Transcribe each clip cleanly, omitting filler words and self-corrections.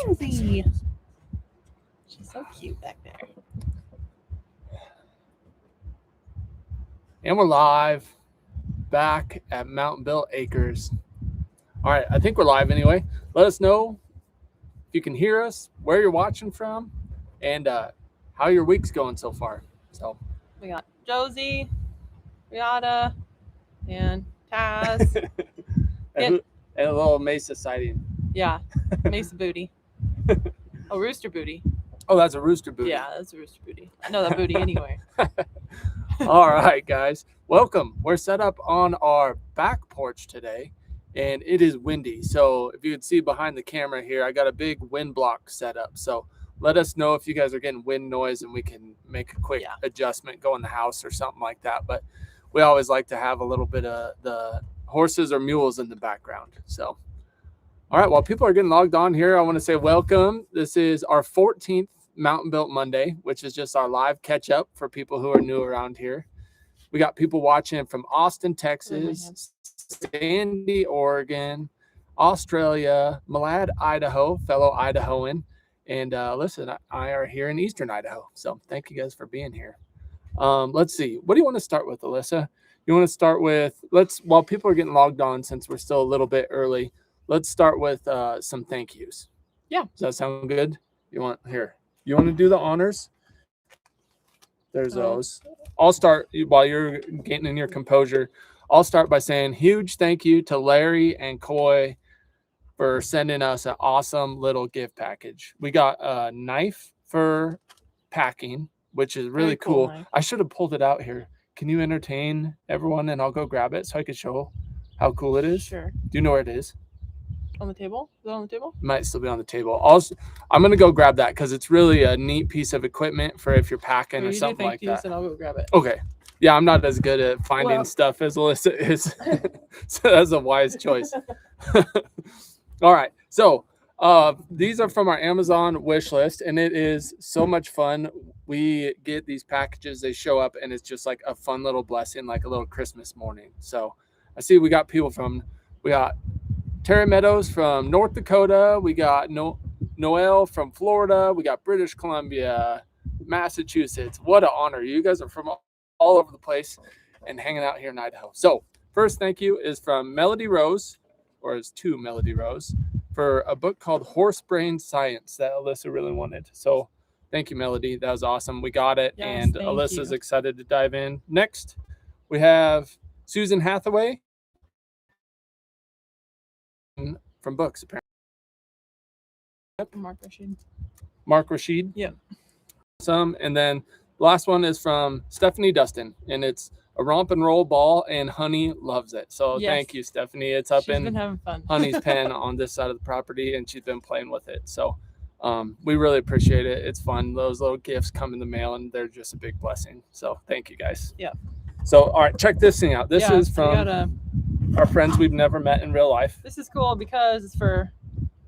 Josie. She's so cute back there. And we're live back at Mountain Built Acres. All right, I think we're live anyway. Let us know if you can hear us, where you're watching from, and how your week's going so far. So we got Josie, Riata, and Taz. and a little Mesa sighting. Yeah, Mesa booty. Oh, rooster booty. Oh, that's a rooster booty. Yeah, that's a rooster booty. I know that booty anyway. All right, guys. Welcome. We're set up on our back porch today, and it is windy. So if you can see behind the camera here, I got a big wind block set up. So let us know if you guys are getting wind noise, and we can make a quick adjustment, go in the house or something like that. But we always like to have a little bit of the horses or mules in the background. So, all right, while people are getting logged on here, I want to say welcome. This is our 14th Mountain Built Monday, which is just our live catch up for people who are new around here. We got people watching from Austin, Texas, Sandy, Oregon, Australia, Malad, Idaho, fellow Idahoan, and listen, I are here in Eastern Idaho. So thank you guys for being here. Let's see. What do you want to start with, Alyssa? You want to start with, while people are getting logged on, since we're still a little bit early, let's start with some thank yous. Yeah. Does that sound good? You want to do the honors? There's those. I'll start while you're getting in your composure. I'll start by saying huge thank you to Larry and Coy for sending us an awesome little gift package. We got a knife for packing, which is really cool. Knife. I should have pulled it out here. Can you entertain everyone and I'll go grab it so I can show how cool it is? Sure. Do you know where it is? On the table? Is it on the table? It might still be on the table. I'm going to go grab that because it's really a neat piece of equipment for if you're packing or something like that. And I'll go grab it. Okay. Yeah, I'm not as good at finding stuff as Alyssa is. So that's a wise choice. All right. So these are from our Amazon wish list, and it is so much fun. We get these packages, they show up, and it's just like a fun little blessing, like a little Christmas morning. So I see we got Terry Meadows from North Dakota. We got Noel from Florida. We got British Columbia, Massachusetts. What an honor. You guys are from all over the place and hanging out here in Idaho. So first thank you is from Melody Rose, or is to Melody Rose, for a book called Horse Brain Science that Alyssa really wanted. So thank you, Melody. That was awesome. We got it. Yes, and Alyssa's excited to dive in. Next, we have Susan Hathaway from books, apparently. Yep. Mark Rashid. Yep. Awesome. And then the last one is from Stephanie Dustin, and it's a romp and roll ball, and Honey loves it. So Thank you, Stephanie. It's up in Honey's pen on this side of the property, and she's been playing with it. So we really appreciate it. It's fun. Those little gifts come in the mail, and they're just a big blessing. So thank you, guys. Yeah. So, all right, check this thing out. This is from our friends we've never met in real life. This is cool because it's for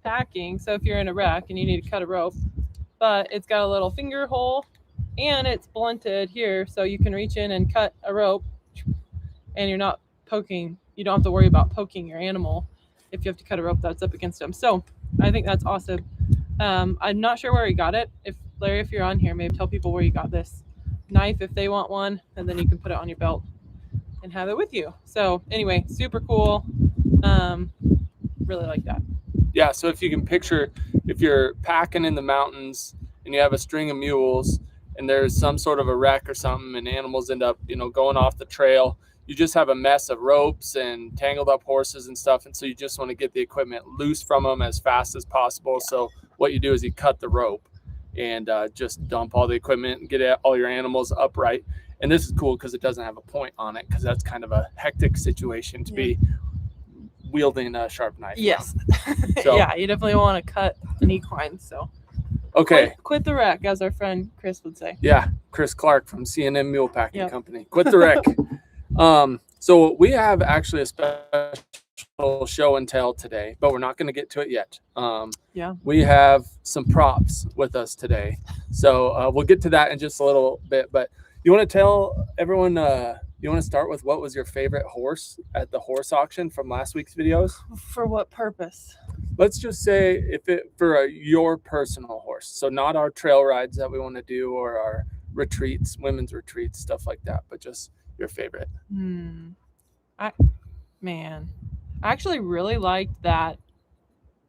packing. So if you're in a wreck and you need to cut a rope, but it's got a little finger hole and it's blunted here, so you can reach in and cut a rope and you're not poking. You don't have to worry about poking your animal if you have to cut a rope that's up against them. So I think that's awesome. I'm not sure where he got it. Larry, if you're on here, maybe tell people where you got this knife if they want one, and then you can put it on your belt and have it with you. So anyway, super cool. Really like that. Yeah, so if you can picture, if you're packing in the mountains and you have a string of mules and there's some sort of a wreck or something and animals end up, going off the trail, you just have a mess of ropes and tangled up horses and stuff. And so you just want to get the equipment loose from them as fast as possible. Yeah. So what you do is you cut the rope and just dump all the equipment and get all your animals upright. And this is cool because it doesn't have a point on it, because that's kind of a hectic situation to be wielding a sharp knife. Yes. So, yeah, you definitely want to cut an equine. So okay. Quit the wreck, as our friend Chris would say. Yeah, Chris Clark from C&M Mule Packing Company. Quit the wreck. So we have actually a special show and tell today, but we're not going to get to it yet. We have some props with us today. So we'll get to that in just a little bit, but you want to tell everyone, You want to start with what was your favorite horse at the horse auction from last week's videos? For what purpose? Let's just say your personal horse. So not our trail rides that we want to do or our retreats, women's retreats, stuff like that, but just your favorite. I actually really liked that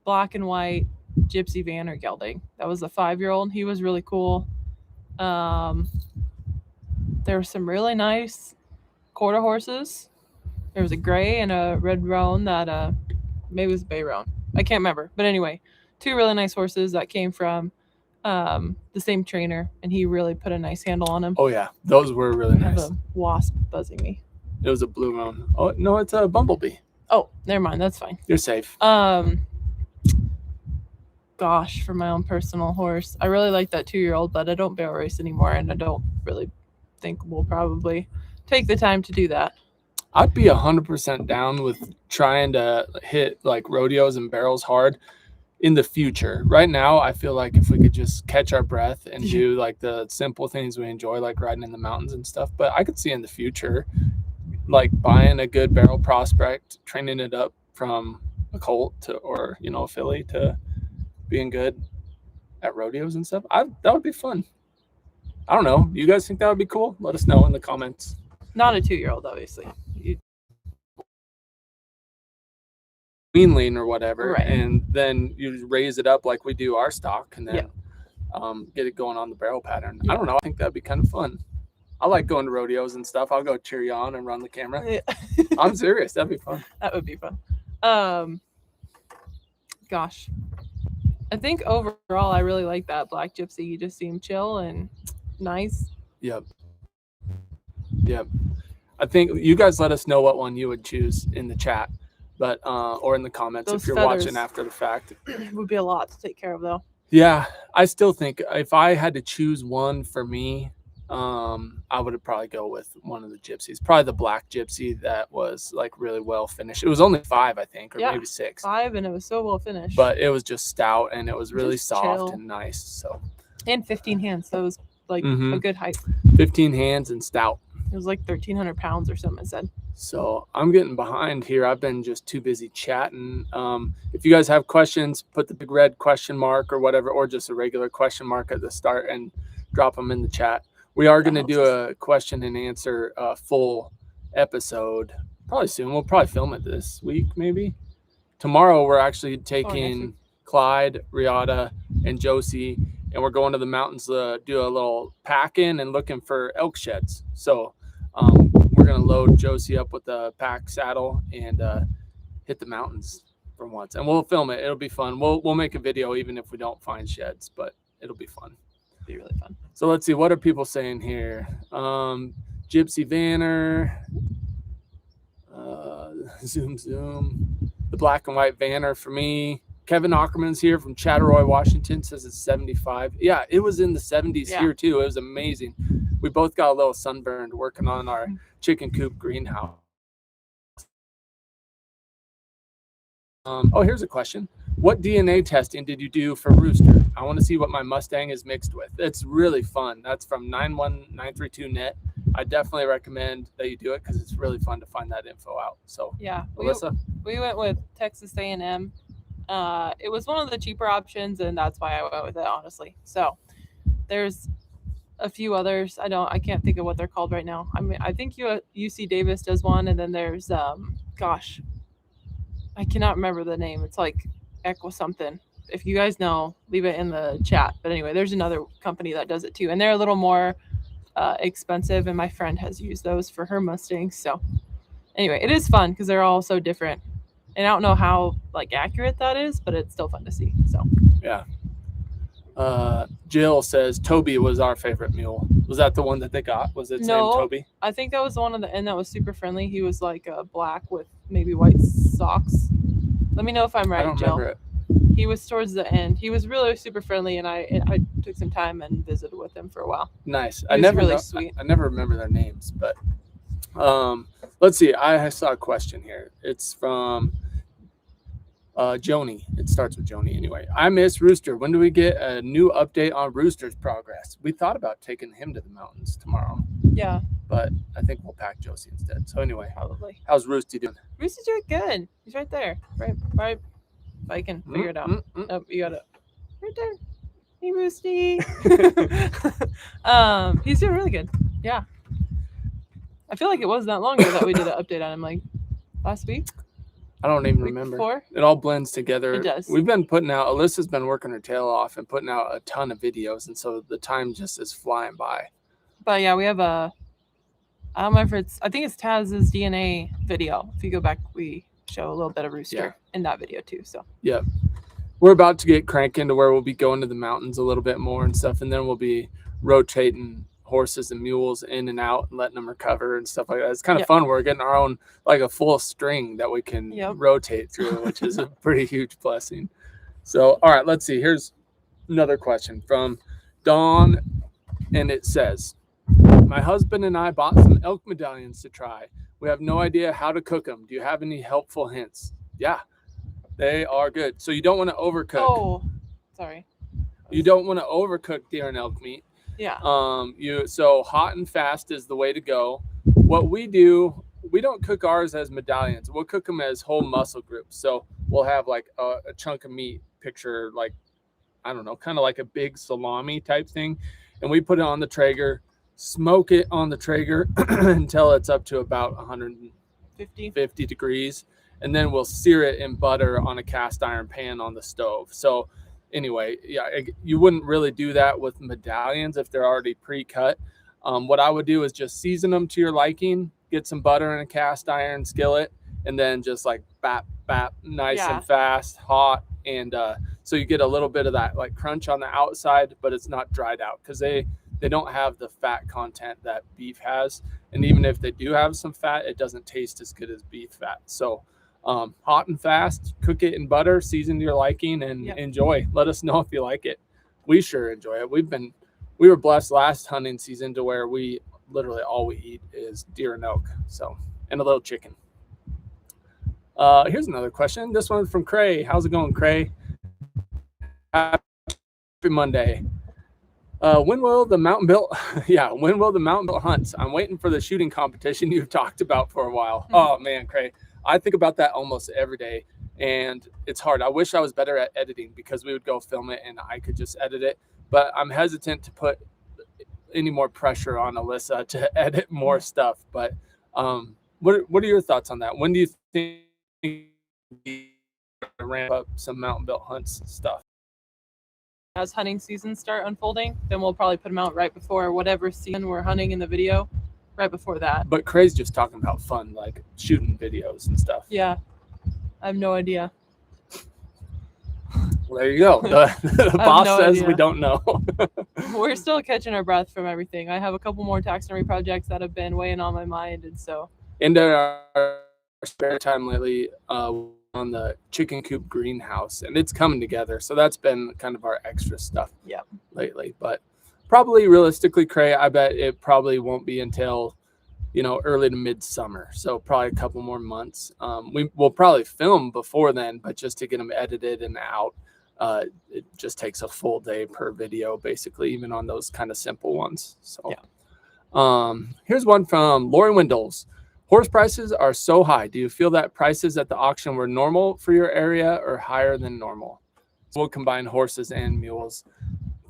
black and white Gypsy Vanner gelding. That was a 5-year-old. He was really cool. There were some really nice quarter horses. There was a gray and a red roan that maybe it was a bay roan. I can't remember. But anyway, 2 really nice horses that came from the same trainer, and he really put a nice handle on them. Oh yeah, those were really I have nice. a wasp buzzing me. It was a blue roan. Oh no, it's a bumblebee. Oh, never mind. That's fine. You're safe. Gosh, for my own personal horse, I really like that 2-year-old, but I don't barrel race anymore, and I don't really think we'll probably take the time to do that. I'd be 100% down with trying to hit like rodeos and barrels hard in the future. Right now, I feel like if we could just catch our breath and do like the simple things we enjoy, like riding in the mountains and stuff. But I could see in the future, like buying a good barrel prospect, training it up from a colt or a filly to being good at rodeos and stuff. That would be fun. I don't know. You guys think that would be cool? Let us know in the comments. Not a 2-year-old, obviously. Lean or whatever, right. And then you raise it up like we do our stock, and then get it going on the barrel pattern. I don't know. I think that'd be kind of fun. I like going to rodeos and stuff. I'll go cheer you on and run the camera. Yeah. I'm serious. That'd be fun. That would be fun. Gosh. I think overall, I really like that black Gypsy. You just seem chill and nice. Yep. I think you guys let us know what one you would choose in the chat, but or in the comments. Those if you're feathers watching after the fact. Would be a lot to take care of, though. Yeah, I still think if I had to choose one for me, I would probably go with one of the Gypsies. Probably the black Gypsy that was like really well finished. It was only 5, I think, or maybe 6. 5, and it was so well finished. But it was just stout, and it was really Just soft chill. and nice. So. And 15 hands, so it was like a good height. 15 hands and stout. It was like 1,300 pounds or something, it said. So I'm getting behind here. I've been just too busy chatting. If you guys have questions, put the big red question mark or whatever, or just a regular question mark at the start and drop them in the chat. We are going to do a question and answer full episode probably soon. We'll probably film it this week, maybe. Tomorrow we're actually taking Clyde, Riata, and Josie, and we're going to the mountains to do a little pack-in and looking for elk sheds. So we're going to load Josie up with a pack saddle and hit the mountains for once. And we'll film it. It'll be fun. We'll make a video even if we don't find sheds, but it'll be fun. It'll be really fun. So let's see. What are people saying here? Gypsy Vanner. Zoom. The black and white Vanner for me. Kevin Ackerman's here from Chattaroy, Washington, says it's 75. Yeah, it was in the 70s here too. It was amazing. We both got a little sunburned working on our chicken coop greenhouse. Here's a question. What DNA testing did you do for Rooster? I want to see what my Mustang is mixed with. It's really fun. That's from 91932net. I definitely recommend that you do it because it's really fun to find that info out. So yeah, Melissa? We went with Texas A&M. It was one of the cheaper options, and that's why I went with it, honestly. So there's a few others. I can't think of what they're called right now. I mean, I think UC Davis does one, and then there's I cannot remember the name. It's like Equa something. If you guys know, leave it in the chat. But anyway, there's another company that does it too, and they're a little more expensive, and my friend has used those for her Mustangs. So anyway, it is fun because they're all so different. And I don't know how accurate that is, but it's still fun to see. So yeah. Jill says Toby was our favorite mule. Was that the one that they got? Was it named Toby? I think that was the one on the end that was super friendly. He was like black with maybe white socks. Let me know if I'm right, I don't Jill. remember it. He was towards the end. He was really super friendly, and I took some time and visited with him for a while. Nice. Sweet. I never remember their names, but let's see. I saw a question here. It's from Joni. It starts with Joni anyway. I miss Rooster. When do we get a new update on Rooster's progress? We thought about taking him to the mountains tomorrow. Yeah, but I think we'll pack Josie instead. So anyway, probably. how's Roosty doing? Rooster's doing good. He's right there. Right. If I can figure it out. Oh, you got it. Right there. Hey, Roosty. He's doing really good. Yeah. I feel like it wasn't that long ago that we did an update on him, like last week. I don't even Week remember. before? It all blends together. It does. We've been putting out, Alyssa's been working her tail off and putting out a ton of videos, and so the time just is flying by. But yeah, we have I don't remember if I think it's Taz's DNA video. If you go back, we show a little bit of Rooster in that video too. So yeah, we're about to get cranking to where we'll be going to the mountains a little bit more and stuff, and then we'll be rotating horses and mules in and out and letting them recover and stuff like that. It's kind of fun. We're getting our own, like a full string that we can rotate through, which is a pretty huge blessing. So, all right, let's see. Here's another question from Dawn, and it says, my husband and I bought some elk medallions to try. We have no idea how to cook them. Do you have any helpful hints? Yeah, they are good. So you don't want to overcook. Oh, sorry. You don't want to overcook deer and elk meat. Yeah. So hot and fast is the way to go. What we do, we don't cook ours as medallions. We'll cook them as whole muscle groups. So we'll have like a chunk of meat, picture like, I don't know, kind of like a big salami type thing. And we put it on the Traeger, smoke it on the Traeger until it's up to about 150 degrees. And then we'll sear it in butter on a cast iron pan on the stove. So anyway, yeah, you wouldn't really do that with medallions if they're already pre-cut. What I would do is just season them to your liking, get some butter in a cast iron skillet, and then just like bap, nice and fast, hot. And so you get a little bit of that like crunch on the outside, but it's not dried out because they don't have the fat content that beef has. And even if they do have some fat, it doesn't taste as good as beef fat. So hot and fast, cook it in butter, season to your liking, and enjoy. Let us know if you like it. We sure enjoy it. We were blessed last hunting season to where we literally all we eat is deer and elk, so, and a little chicken. Here's another question. This one's from Cray. How's it going, Cray? Happy Monday. When will the mountain built hunts? I'm waiting for the shooting competition you've talked about for a while. Oh man, Cray, I think about that almost every day, and it's hard. I wish I was better at editing because we would go film it and I could just edit it, but I'm hesitant to put any more pressure on Alyssa to edit more stuff. But what are your thoughts on that? When do you think we ramp up some mountain built hunts stuff? As hunting seasons start unfolding, then we'll probably put them out right before whatever season we're hunting in the video, right before that. But Cray's just talking about fun, like shooting videos and stuff. Yeah, I have no idea. Well, there you go. The boss says we don't know. We're still catching our breath from everything. I have a couple more taxidermy projects that have been weighing on my mind, and so. In our spare time lately, on the chicken coop greenhouse, and it's coming together. So that's been kind of our extra stuff lately. But probably realistically, Cray, I bet it probably won't be until, early to midsummer. So probably a couple more months. We will probably film before then, but just to get them edited and out, it just takes a full day per video, basically, even on those kind of simple ones. So here's one from Lori Windows. Horse prices are so high. Do you feel that prices at the auction were normal for your area or higher than normal? So we'll combine horses and mules.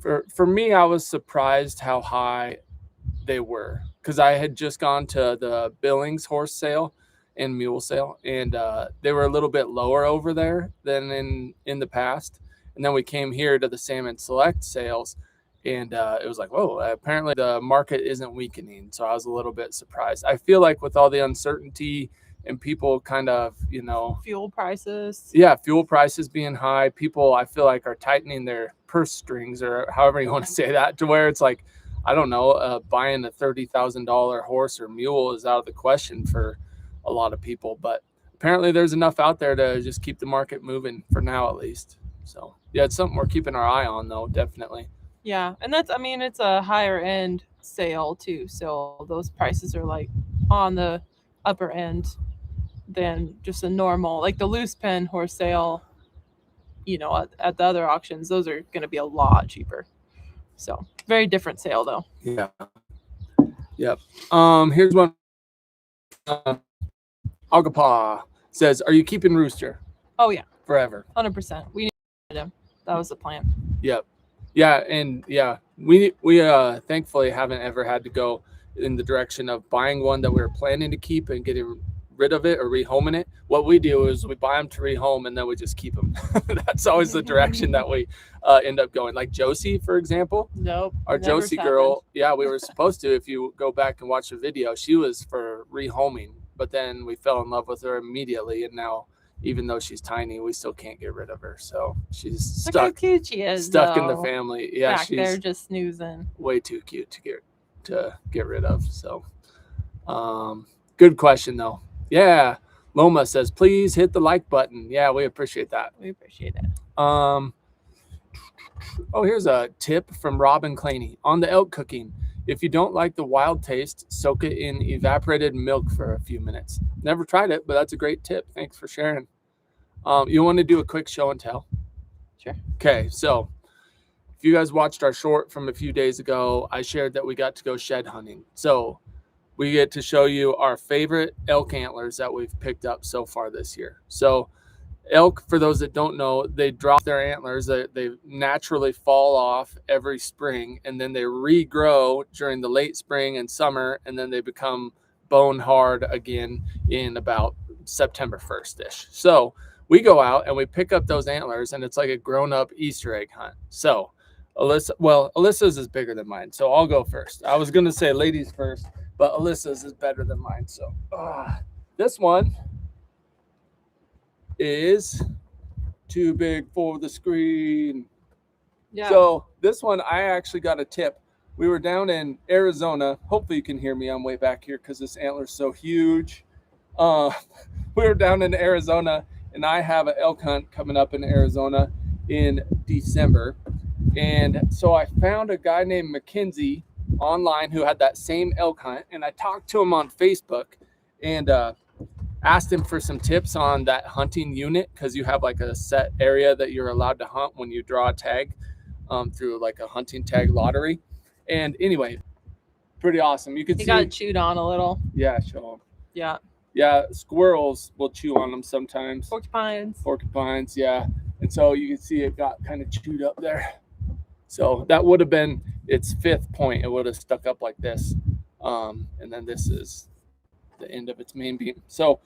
For me, I was surprised how high they were because I had just gone to the Billings horse sale and mule sale, and they were a little bit lower over there than in the past. And then we came here to the Salmon Select sales, and it was like, whoa, apparently the market isn't weakening. So I was a little bit surprised. I feel like with all the uncertainty and people kind of, fuel prices. Yeah, fuel prices being high, people I feel like are tightening their purse strings, or however you want to say that, to where it's like, I don't know, buying a $30,000 horse or mule is out of the question for a lot of people. But apparently there's enough out there to just keep the market moving for now, at least. So yeah, it's something we're keeping our eye on, though, definitely. Yeah, and it's a higher end sale too, so those prices are like on the upper end than just a normal, like the loose pen horse sale, at the other auctions. Those are going to be a lot cheaper. So very different sale though. Yeah. Yep. Here's one. Agapaw says, "Are you keeping Rooster Oh yeah, forever?" 100%. We needed him. That was the plan. Yep. Yeah, and yeah, we thankfully haven't ever had to go in the direction of buying one that we were planning to keep and getting rid of it or rehoming it. What we do is we buy them to rehome and then we just keep them. That's always the direction that we end up going. Like Josie, for example. Nope. Our Josie girl, yeah, we were supposed to, if you go back and watch the video, she was for rehoming, but then we fell in love with her immediately, and now even though she's tiny, we still can't get rid of her. So she's stuck. Look how cute she is. Stuck in the family. Yeah, back she's there just snoozing. Way too cute to get rid of. So, good question though. Yeah, Loma says, please hit the like button. Yeah, we appreciate that. We appreciate it. Oh, here's a tip from Robin Claney on the elk cooking. If you don't like the wild taste, soak it in evaporated milk for a few minutes. Never tried it, but that's a great tip. Thanks for sharing. You want to do a quick show and tell? Sure. Okay, so if you guys watched our short from a few days ago, I shared that we got to go shed hunting. So we get to show you our favorite elk antlers that we've picked up so far this year. So elk, for those that don't know, they drop their antlers. They naturally fall off every spring, and then they regrow during the late spring and summer, and then they become bone hard again in about September 1st-ish. So we go out and we pick up those antlers, and it's like a grown-up Easter egg hunt. So Alyssa's is bigger than mine, so I'll go first. I was going to say ladies first, but Alyssa's is better than mine. So this one is too big for the screen. Yeah. So this one, I actually got a tip. We were down in Arizona. Hopefully you can hear me. I'm way back here because this antler's so huge. We were down in Arizona, and I have an elk hunt coming up in Arizona in December. And so I found a guy named Mackenzie online who had that same elk hunt, and I talked to him on Facebook and asked him for some tips on that hunting unit, because you have like a set area that you're allowed to hunt when you draw a tag through like a hunting tag lottery. And anyway, pretty awesome. You can see he got chewed on a little. Yeah, show him. Yeah, squirrels will chew on them sometimes. Porcupines, yeah. And so you can see it got kind of chewed up there. So that would have been its 5th point. It would have stuck up like this. And then this is the end of its main beam. So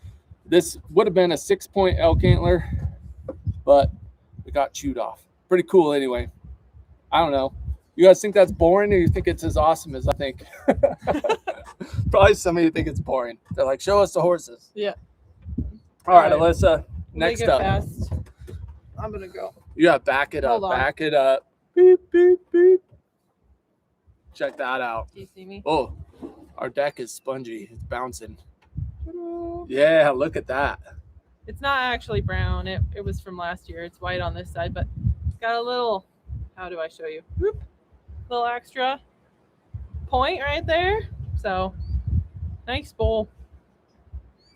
this would have been a 6-point elk antler, but it got chewed off. Pretty cool anyway. I don't know. You guys think that's boring, or you think it's as awesome as I think? Probably some of you think it's boring. They're like, show us the horses. Yeah. All right, Alyssa, next up. Fast. I'm going to go. You got to back it up. Back it up. Beep, beep, beep. Check that out. Do you see me? Oh, our deck is spongy. It's bouncing. Yeah, look at that. It's not actually brown. It was from last year. It's white on this side, but it's got a little, how do I show you? Whoop, little extra point right there. So, nice bowl.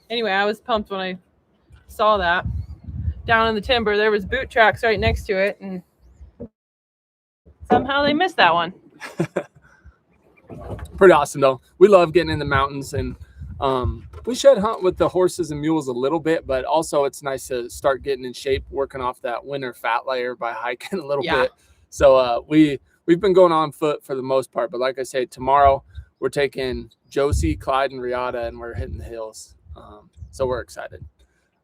Anyway, I was pumped when I saw that. Down in the timber, there was boot tracks right next to it, and somehow they missed that one. Pretty awesome though. We love getting in the mountains, and we should hunt with the horses and mules a little bit, but also it's nice to start getting in shape, working off that winter fat layer by hiking a little bit. So we've been going on foot for the most part, but like I say, tomorrow we're taking Josie, Clyde, and Riata, and we're hitting the hills. So we're excited.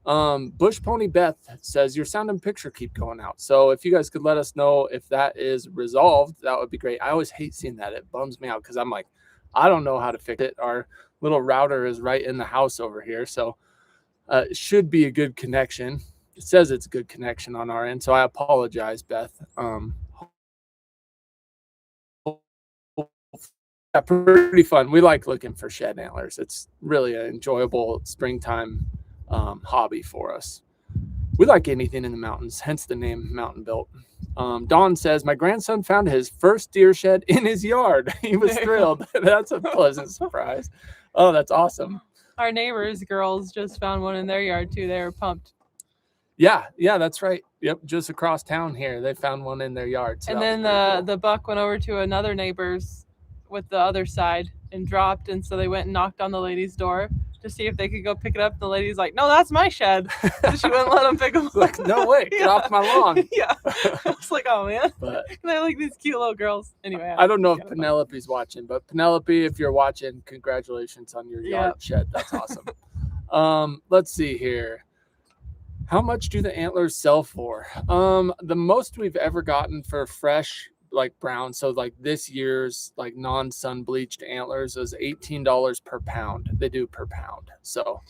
Bush Pony Beth says your sound and picture keep going out. So if you guys could let us know if that is resolved, that would be great. I always hate seeing that. It bums me out because I'm like, I don't know how to fix it. Our little router is right in the house over here. So it should be a good connection. It says it's a good connection on our end. So I apologize, Beth. Yeah, pretty fun. We like looking for shed antlers. It's really an enjoyable springtime hobby for us. We like anything in the mountains, hence the name Mountain Built. Dawn says, my grandson found his first deer shed in his yard. He was thrilled. That's a pleasant surprise. Oh, that's awesome. Our neighbors' girls just found one in their yard too. They were pumped. Yeah, that's right. Yep, just across town here, they found one in their yard. So and then the buck went over to another neighbor's with the other side and dropped, and so they went and knocked on the lady's door to see if they could go pick it up. The lady's like, "No, that's my shed." So she wouldn't let them pick them up. Like, no way, get off my lawn. Yeah. I was like, oh man. But They're like these cute little girls. Anyway. I don't know if Penelope's watching, but Penelope, if you're watching, congratulations on your yard shed. That's awesome. Let's see here. How much do the antlers sell for? The most we've ever gotten for fresh, like brown, so like this year's like non-sun bleached antlers is $18 per pound. They do per pound. So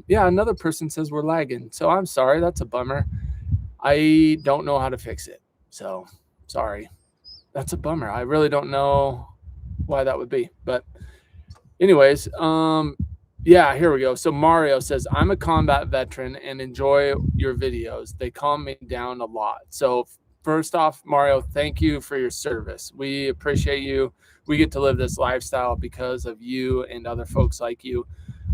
yeah, another person says we're lagging, so I'm sorry. That's a bummer. I don't know how to fix it, so sorry. That's a bummer. I really don't know why that would be, but anyways, yeah, here we go. So Mario says, I'm a combat veteran and enjoy your videos. They calm me down a lot. So first off, Mario, thank you for your service. We appreciate you. We get to live this lifestyle because of you and other folks like you.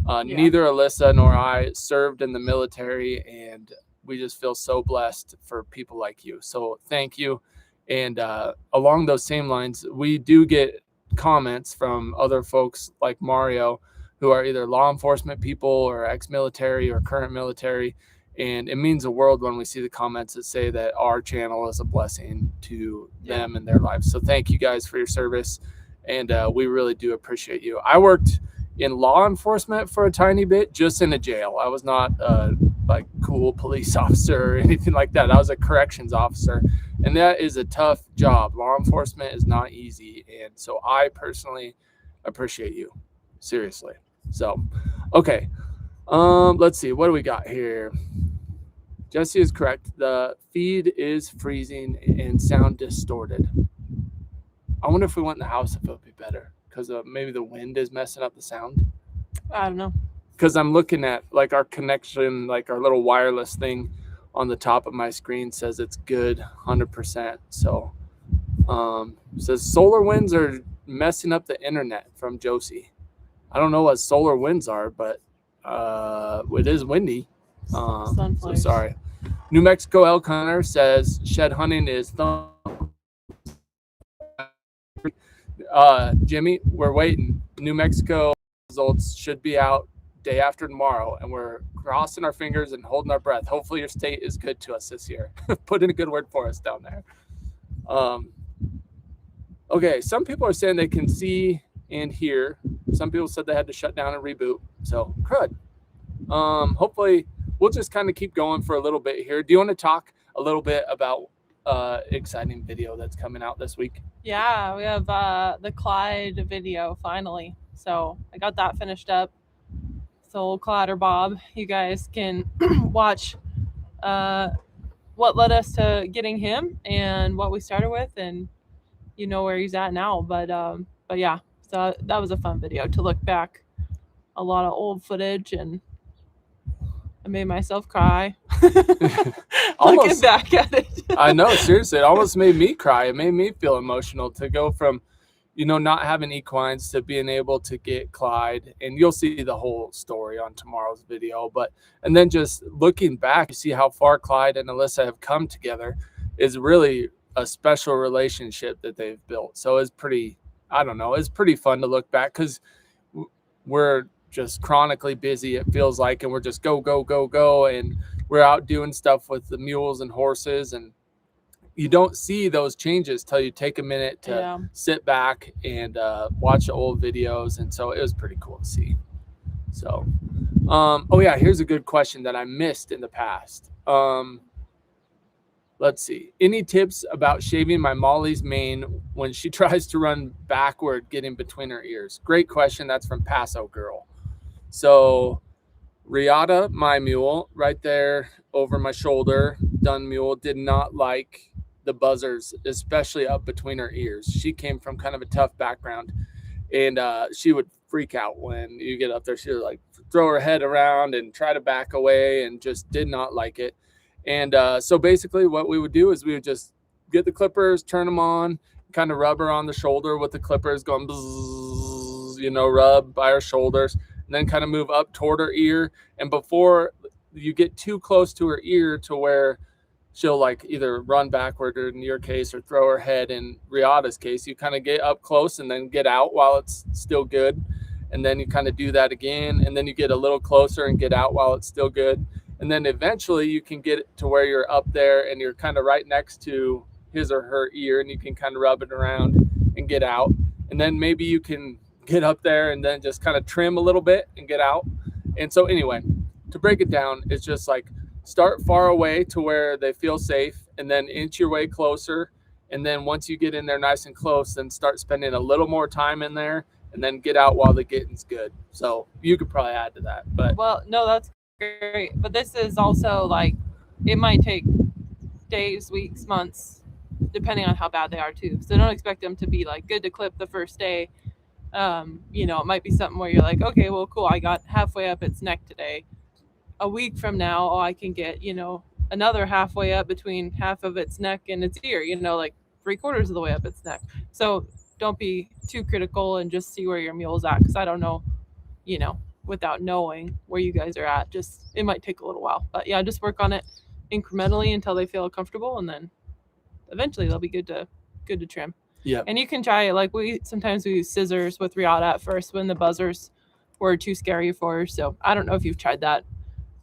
Neither Alyssa nor I served in the military, and we just feel so blessed for people like you. So thank you. And along those same lines, we do get comments from other folks like Mario who are either law enforcement people or ex-military or current military. And it means the world when we see the comments that say that our channel is a blessing to them and their lives. So thank you guys for your service. And we really do appreciate you. I worked in law enforcement for a tiny bit, just in a jail. I was not like cool police officer or anything like that. I was a corrections officer. And that is a tough job. Law enforcement is not easy. And so I personally appreciate you. Seriously. So, okay. Let's see. What do we got here? Jesse is correct. The feed is freezing and sound distorted. I wonder if we went in the house if it would be better, because maybe the wind is messing up the sound. I don't know. Because I'm looking at like our connection, like our little wireless thing on the top of my screen says it's good, 100%. So it says solar winds are messing up the internet from Josie. I don't know what solar winds are, but it is windy. So sorry. New Mexico elk hunter says shed hunting is Jimmy, we're waiting. New Mexico results should be out day after tomorrow, and we're crossing our fingers and holding our breath. Hopefully your state is good to us this year. Put in a good word for us down there. Okay, some people are saying they can see and hear. Some people said they had to shut down and reboot. So crud. Hopefully we'll just kind of keep going for a little bit here. Do you want to talk a little bit about exciting video that's coming out this week? Yeah, we have the Clyde video finally. So I got that finished up. So Clyde or Bob, you guys can watch what led us to getting him and what we started with, and you know where he's at now. But yeah, so that was a fun video to look back. A lot of old footage, and I made myself cry. Looking back at it. I know, seriously, it almost made me cry. It made me feel emotional to go from, you know, not having equines to being able to get Clyde. And you'll see the whole story on tomorrow's video. And then just looking back, you see how far Clyde and Alyssa have come together is really a special relationship that they've built. So it's pretty, I don't know, it's pretty fun to look back because we're just chronically busy, it feels like, and we're just go, and we're out doing stuff with the mules and horses, and you don't see those changes till you take a minute to sit back and watch the old videos. And so it was pretty cool to see. So oh yeah, here's a good question that I missed in the past. Let's see, any tips about shaving my Molly's mane when she tries to run backward getting between her ears? Great question. That's from Paso Girl. So Riata, my mule, right there over my shoulder, dun mule, did not like the buzzers, especially up between her ears. She came from kind of a tough background, and she would freak out when you get up there. She would like throw her head around and try to back away, and just did not like it. And so basically what we would do is we would just get the clippers, turn them on, kind of rub her on the shoulder with the clippers going bzzz, you know, rub by her shoulders, and then kind of move up toward her ear. And before you get too close to her ear to where she'll like either run backward, or in your case, or throw her head. In Riata's case, you kind of get up close and then get out while it's still good. And then you kind of do that again. And then you get a little closer and get out while it's still good. And then eventually you can get to where you're up there and you're kind of right next to his or her ear, and you can kind of rub it around and get out. And then maybe you can get up there and then just kind of trim a little bit and get out. And so anyway, to break it down, it's just like start far away to where they feel safe, and then inch your way closer. And then once you get in there nice and close, then start spending a little more time in there, and then get out while the getting's good. So you could probably add to that. But well, no, that's great. But this is also like, it might take days, weeks, months, depending on how bad they are too. So don't expect them to be like good to clip the first day. It might be something where you're like, okay, well, cool, I got halfway up its neck today. A week from now, I can get, another halfway up between half of its neck and its ear, like 3/4 of the way up its neck. So don't be too critical and just see where your mule's at, because I don't know, without knowing where you guys are at, just it might take a little while. But yeah, just work on it incrementally until they feel comfortable, and then eventually they'll be good to trim. yeah, And you can try it. Like sometimes we use scissors with Riata at first when the buzzers were too scary for her. So I don't know if you've tried that.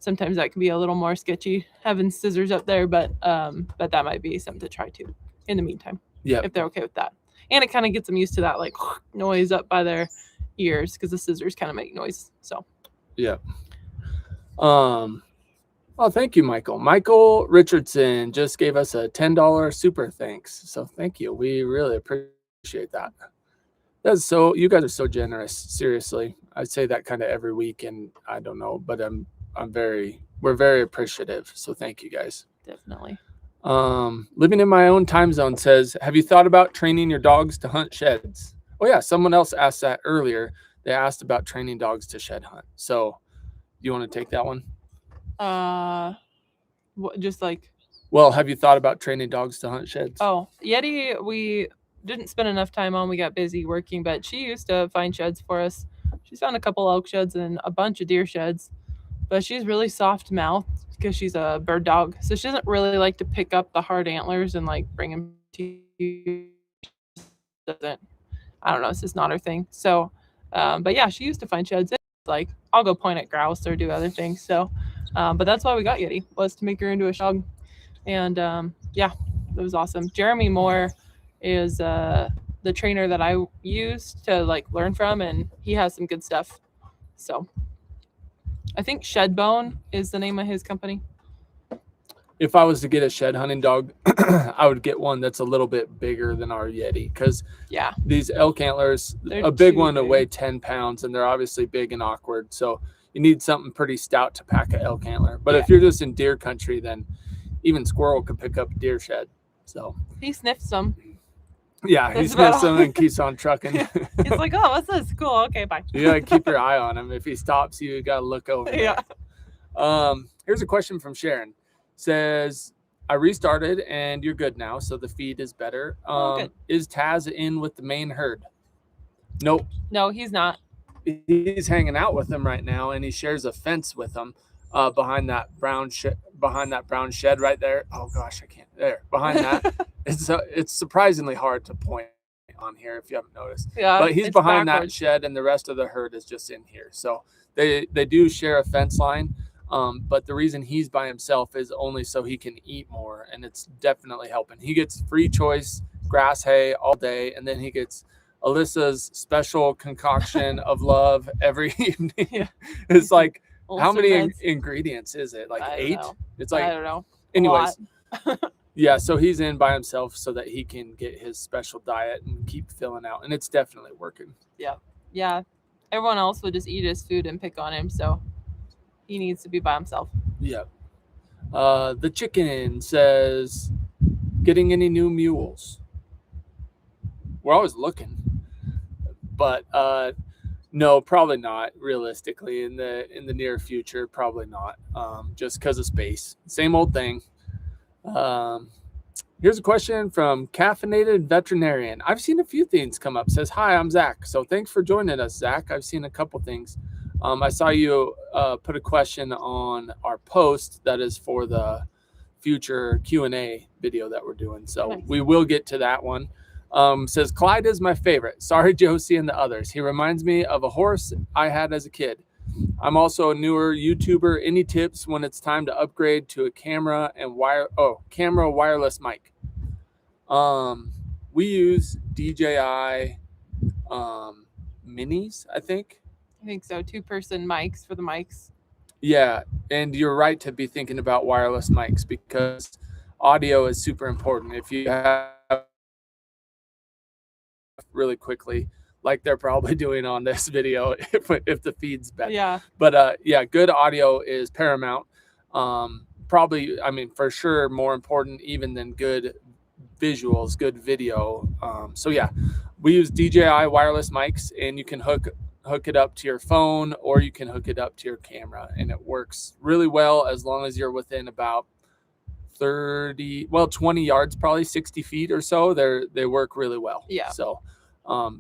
Sometimes that can be a little more sketchy having scissors up there, but that might be something to try too in the meantime. yeah, If they're okay with that. And it kind of gets them used to that like noise up by their ears, because the scissors kind of make noise. So yeah. Oh, thank you, Michael. Michael Richardson just gave us a $10 super thanks. So thank you. We really appreciate that. That's so, you guys are so generous. Seriously. I say that kind of every week, and I don't know, but we're very appreciative. So thank you guys. definitely. Living in my own time zone says, have you thought about training your dogs to hunt sheds? Oh yeah. Someone else asked that earlier. They asked about training dogs to shed hunt. So you want to take that one? Just like, well, have you thought about training dogs to hunt sheds? Oh, Yeti, we didn't spend enough time on. We got busy working, but she used to find sheds for us. She's found a couple elk sheds and a bunch of deer sheds, but she's really soft mouthed because she's a bird dog. So she doesn't really like to pick up the hard antlers and like bring them to you. I don't know. It's just not her thing. So, but yeah, she used to find sheds. Like, I'll go point at grouse or do other things. So, but that's why we got Yeti, was to make her into a dog. And yeah, it was awesome. Jeremy Moore is the trainer that I used to like learn from, and he has some good stuff. So I think Shedbone is the name of his company. If I was to get a shed hunting dog, I would get one that's a little bit bigger than our Yeti, because Yeah, these elk antlers, They're a big too one will big. weigh 10 pounds, and they're obviously big and awkward. So you need something pretty stout to pack an elk antler. But if you're just in deer country, then even squirrel could pick up a deer shed. So he sniffs them. yeah, he That's about sniffs them and keeps on trucking. He's like, oh, what's this? Cool. Okay, bye. You gotta keep your eye on him. If he stops, you gotta look over there. Yeah. Here's a question from Sharon. Says, I restarted and you're good now, so the feed is better. Good. Is Taz in with the main herd? Nope. No, he's not. He's hanging out with them right now, and he shares a fence with them behind that brown shed right there. Oh gosh, I can't. There, behind that. It's surprisingly hard to point on here if you haven't noticed. Yeah, But he's it's behind backwards. that shed, and the rest of the herd is just in here. So they do share a fence line. But the reason he's by himself is only so he can eat more, and it's definitely helping. He gets free choice grass hay all day, and then he gets Alyssa's special concoction of love every evening. Yeah. It's like, how Ulcer many meds. ingredients is it? Like I don't 8? know. It's I like, don't know. anyways. lot. Yeah, so he's in by himself so that he can get his special diet and keep filling out, and it's definitely working. Yeah. Everyone else would just eat his food and pick on him, so he needs to be by himself. Yeah. The chicken says, getting any new mules? We're always looking, but no, probably not. Realistically, in the near future, probably not. Just because of space. Same old thing. Here's a question from Caffeinated Veterinarian. I've seen a few things come up. Says, hi, I'm Zach. So thanks for joining us, Zach. I've seen a couple things. I saw you put a question on our post that is for the future Q&A video that we're doing. So Nice. we will get to that one. Says, Clyde is my favorite. Sorry, Josie and the others. He reminds me of a horse I had as a kid. I'm also a newer YouTuber. Any tips when it's time to upgrade to a camera and wireless mic? We use DJI minis, I think. I think so. 2-person mics for the mics. Yeah, and you're right to be thinking about wireless mics because audio is super important. If you have really quickly, like they're probably doing on this video, if the feed's bad. Yeah. But yeah, good audio is paramount. Probably, I mean, for sure, more important even than good visuals, good video. So yeah, we use DJI wireless mics, and you can hook it up to your phone or you can hook it up to your camera, and it works really well as long as you're within about 20 yards, probably 60 feet or so. They work really well. Yeah. So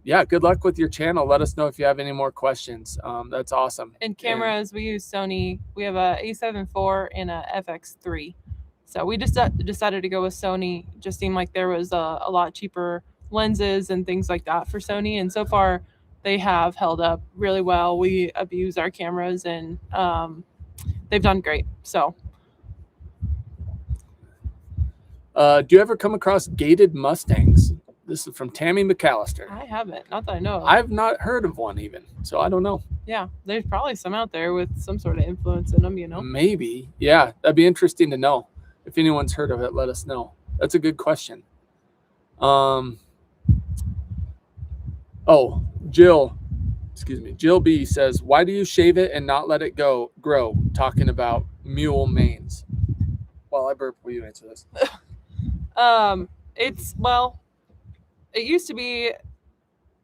yeah, good luck with your channel. Let us know if you have any more questions. That's awesome. And cameras, we use Sony. We have a A7 IV and a FX3. So we just decided to go with Sony. It just seemed like there was a lot cheaper lenses and things like that for Sony. And so far, they have held up really well. We abuse our cameras, and they've done great. So, do you ever come across gated Mustangs? This is from Tammy McAllister. I haven't, not that I know of. I've not heard of one even, so I don't know. Yeah, there's probably some out there with some sort of influence in them, you know? Maybe. Yeah, that'd be interesting to know. If anyone's heard of it, let us know. That's a good question. Jill B says, why do you shave it and not let it grow? Talking about mule manes. Well, I burp. Will you answer this? It used to be,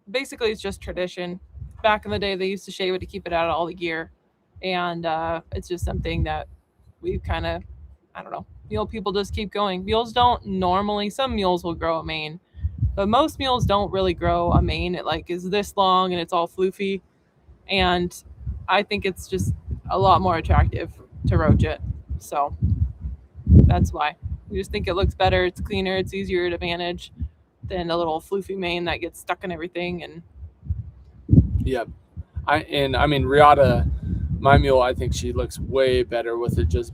basically it's just tradition. Back in the day, they used to shave it to keep it out of all the gear. And it's just something that we've kind of, I don't know, mule people just keep going. Mules don't normally, some mules will grow a mane, but most mules don't really grow a mane. It like is this long and it's all floofy. And I think it's just a lot more attractive to roach it. So that's why. We just think it looks better. It's cleaner. It's easier to manage than a little floofy mane that gets stuck in everything. And yeah, I mean Riata, my mule, I think she looks way better with it just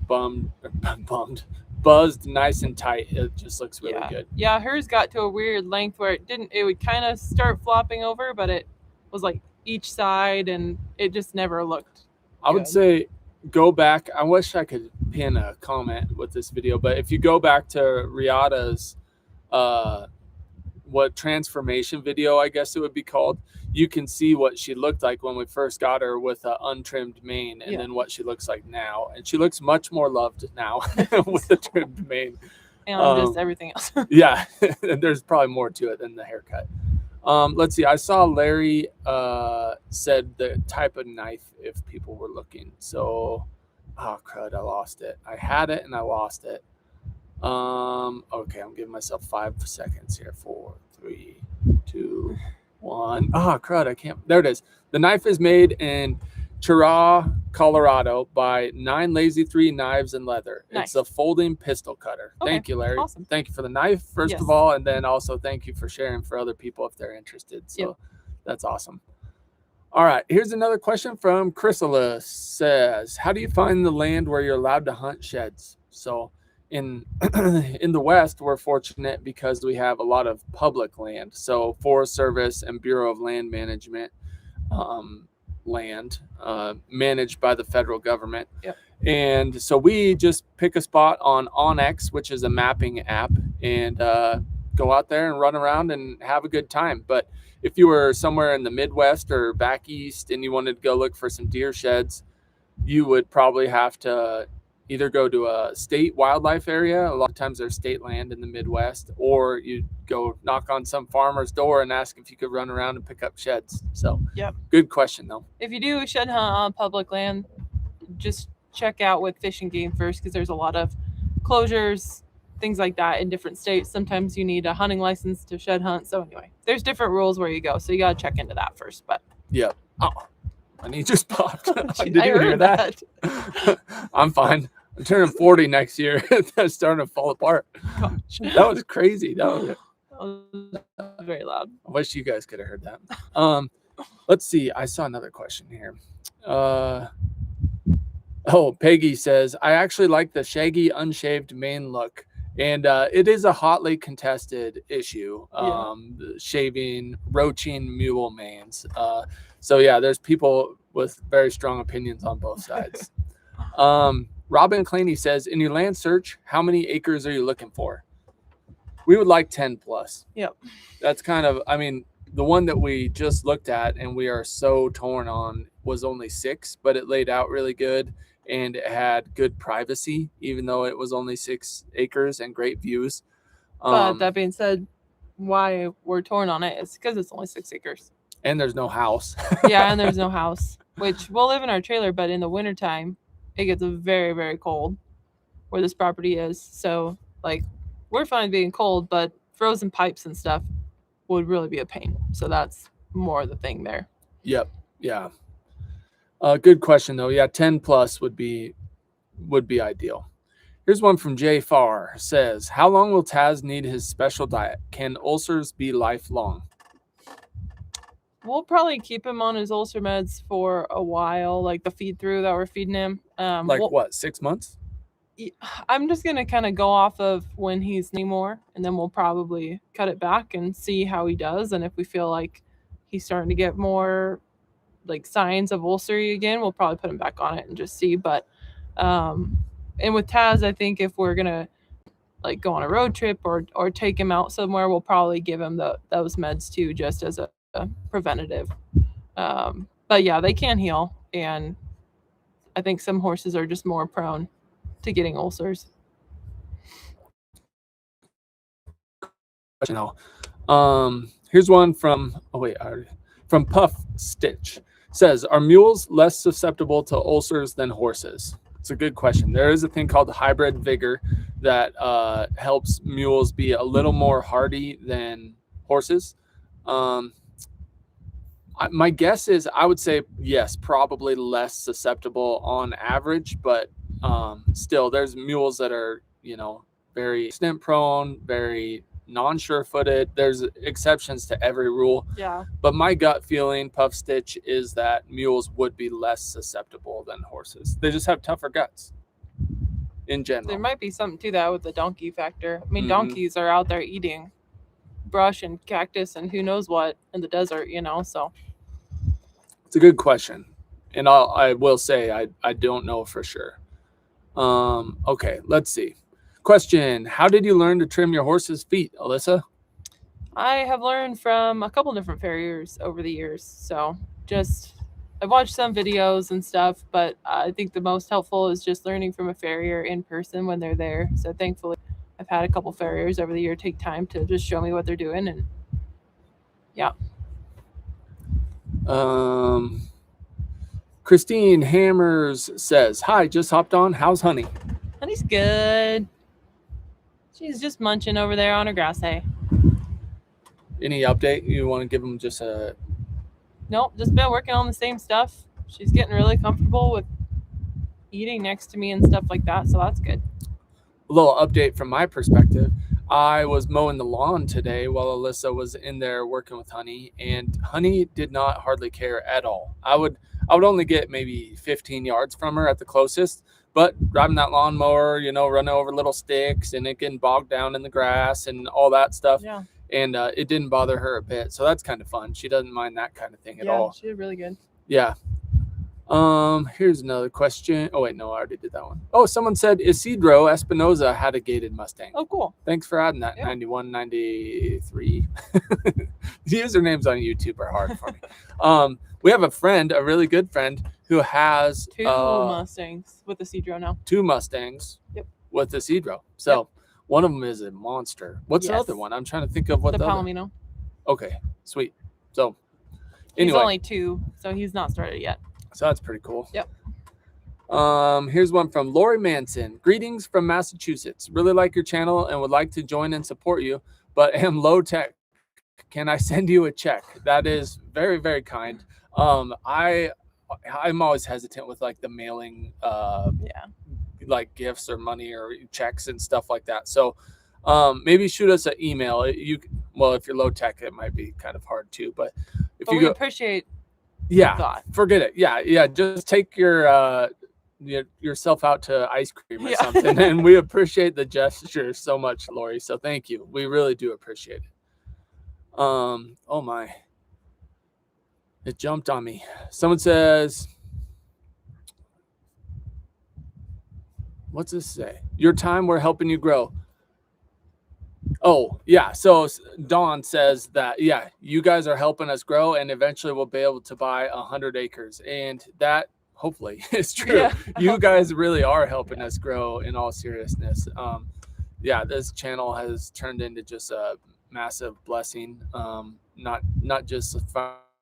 buzzed nice and tight. It just looks really good. Yeah, hers got to a weird length where it would kind of start flopping over, but it was like each side, and it just never looked I would say go back. I wish I could pin a comment with this video, but if you go back to Riata's transformation video, I guess it would be called, you can see what she looked like when we first got her with an untrimmed mane, and then what she looks like now. And she looks much more loved now with the trimmed mane. And just everything else. Yeah, there's probably more to it than the haircut. Let's see. I saw Larry said the type of knife if people were looking. So, oh crud, I lost it. I had it and I lost it. Okay, I'm giving myself 5 seconds here. 4, 3, 2, 1. Oh crud, I can't. There it is. The knife is made in Chirac, Colorado by 9 Lazy 3 Knives and Leather. Nice. It's a folding pistol cutter. Okay, thank you, Larry. awesome. Thank you for the knife, first of all, and then also thank you for sharing for other people if they're interested. So that's awesome. All right, here's another question from Chrysalis. Says, how do you find the land where you're allowed to hunt sheds? So in the West, we're fortunate because we have a lot of public land. So Forest Service and Bureau of Land Management land managed by the federal government. Yep. And so we just pick a spot on OnX, which is a mapping app, and go out there and run around and have a good time. But if you were somewhere in the Midwest or back east and you wanted to go look for some deer sheds, you would probably have to either go to a state wildlife area. A lot of times there's state land in the Midwest, or you go knock on some farmer's door and ask if you could run around and pick up sheds. So good question though. If you do shed hunt on public land, just check out with Fish and Game first, because there's a lot of closures, things like that in different states. Sometimes you need a hunting license to shed hunt. So anyway, there's different rules where you go. So you got to check into that first. But yeah. Oh, my knee just popped. Did you hear that? I'm fine. I'm turning 40 next year. That's starting to fall apart. Gosh. That was crazy. That was very loud. I wish you guys could have heard that. Let's see. I saw another question here. Peggy says, I actually like the shaggy, unshaved mane look. And it is a hotly contested issue, shaving, roaching mule manes. So, yeah, there's people with very strong opinions on both sides. Robin Claney says, in your land search, how many acres are you looking for? We would like 10 plus. Yep. That's kind of, I mean, the one that we just looked at and we are so torn on was only 6, but it laid out really good and it had good privacy, even though it was only 6 acres and great views. But that being said, why we're torn on it is because it's only 6 acres. And there's no house. Yeah, and there's no house, which we'll live in our trailer, but in the wintertime, it gets very, very cold where this property is. So, like, we're fine being cold, but frozen pipes and stuff would really be a pain. So that's more the thing there. Yep. Yeah. Good question though. Yeah, 10 plus would be ideal. Here's one from Jay Farr. Says, how long will Taz need his special diet? Can ulcers be lifelong? We'll probably keep him on his ulcer meds for a while, like the feed through that we're feeding him. What, 6 months? I'm just going to kind of go off of when he's anymore, and then we'll probably cut it back and see how he does. And if we feel like he's starting to get more like signs of ulcer again, we'll probably put him back on it and just see. But, and with Taz, I think if we're going to like go on a road trip or take him out somewhere, we'll probably give him those meds too, just as a preventative. But yeah, they can heal. And I think some horses are just more prone to getting ulcers. Here's one from Puff Stitch. Says, are mules less susceptible to ulcers than horses? It's a good question. There is a thing called hybrid vigor that helps mules be a little more hardy than horses. My guess is I would say yes, probably less susceptible on average, but still there's mules that are, very accident prone, very non-sure-footed. There's exceptions to every rule. Yeah. But my gut feeling, Puff Stitch, is that mules would be less susceptible than horses. They just have tougher guts in general. There might be something to that with the donkey factor. I mean, donkeys are out there eating brush and cactus and who knows what in the desert, so. It's a good question. And I will say I don't know for sure. Okay, let's see. Question, how did you learn to trim your horse's feet, Alyssa? I have learned from a couple different farriers over the years. So I've watched some videos and stuff, but I think the most helpful is just learning from a farrier in person when they're there. So thankfully, I've had a couple farriers over the year take time to just show me what they're doing. And yeah. Christine Hammers says, hi, just hopped on. How's Honey? Honey's good. She's just munching over there on her grass hay. Any update? You want to give them just a... Nope, just been working on the same stuff. She's getting really comfortable with eating next to me and stuff like that, so that's good. A little update from my perspective. I was mowing the lawn today while Alyssa was in there working with Honey, and Honey did not hardly care at all. I would only get maybe 15 yards from her at the closest, but driving that lawnmower, running over little sticks and it getting bogged down in the grass and all that stuff. Yeah. And it didn't bother her a bit. So that's kind of fun. She doesn't mind that kind of thing at all. Yeah, she did really good. Yeah. Here's another question. Oh, wait, no, I already did that one. Oh, someone said Isidro Espinoza had a gated Mustang. Oh, cool. Thanks for adding that. Yeah. 91, 93. The usernames on YouTube are hard for me. We have a really good friend who has 2 Mustangs with Isidro now. 2 Mustangs. Yep. With Isidro. So one of them is a monster. What's the other one? I'm trying to think of what the Palomino. Okay, sweet. So anyway. He's only 2, so he's not started yet. So that's pretty cool. Yep. Here's one from Lori Manson. Greetings from Massachusetts. Really like your channel and would like to join and support you, but am low tech. Can I send you a check? That is very, very kind. I'm always hesitant with like the mailing like gifts or money or checks and stuff like that. So maybe shoot us an email. Well, if you're low tech, it might be kind of hard too. But if you we appreciate yeah, forget it. Yeah. Just take yourself out to ice cream or something, and we appreciate the gesture so much, Lori. So thank you. We really do appreciate it. Oh my, it jumped on me. Someone says, what's this say? Your time, we're helping you grow. Oh, yeah. So Dawn says that, yeah, you guys are helping us grow, and eventually we'll be able to buy 100 acres. And that hopefully is true. Yeah, you guys really are helping us grow, in all seriousness. Yeah, this channel has turned into just a massive blessing. Not just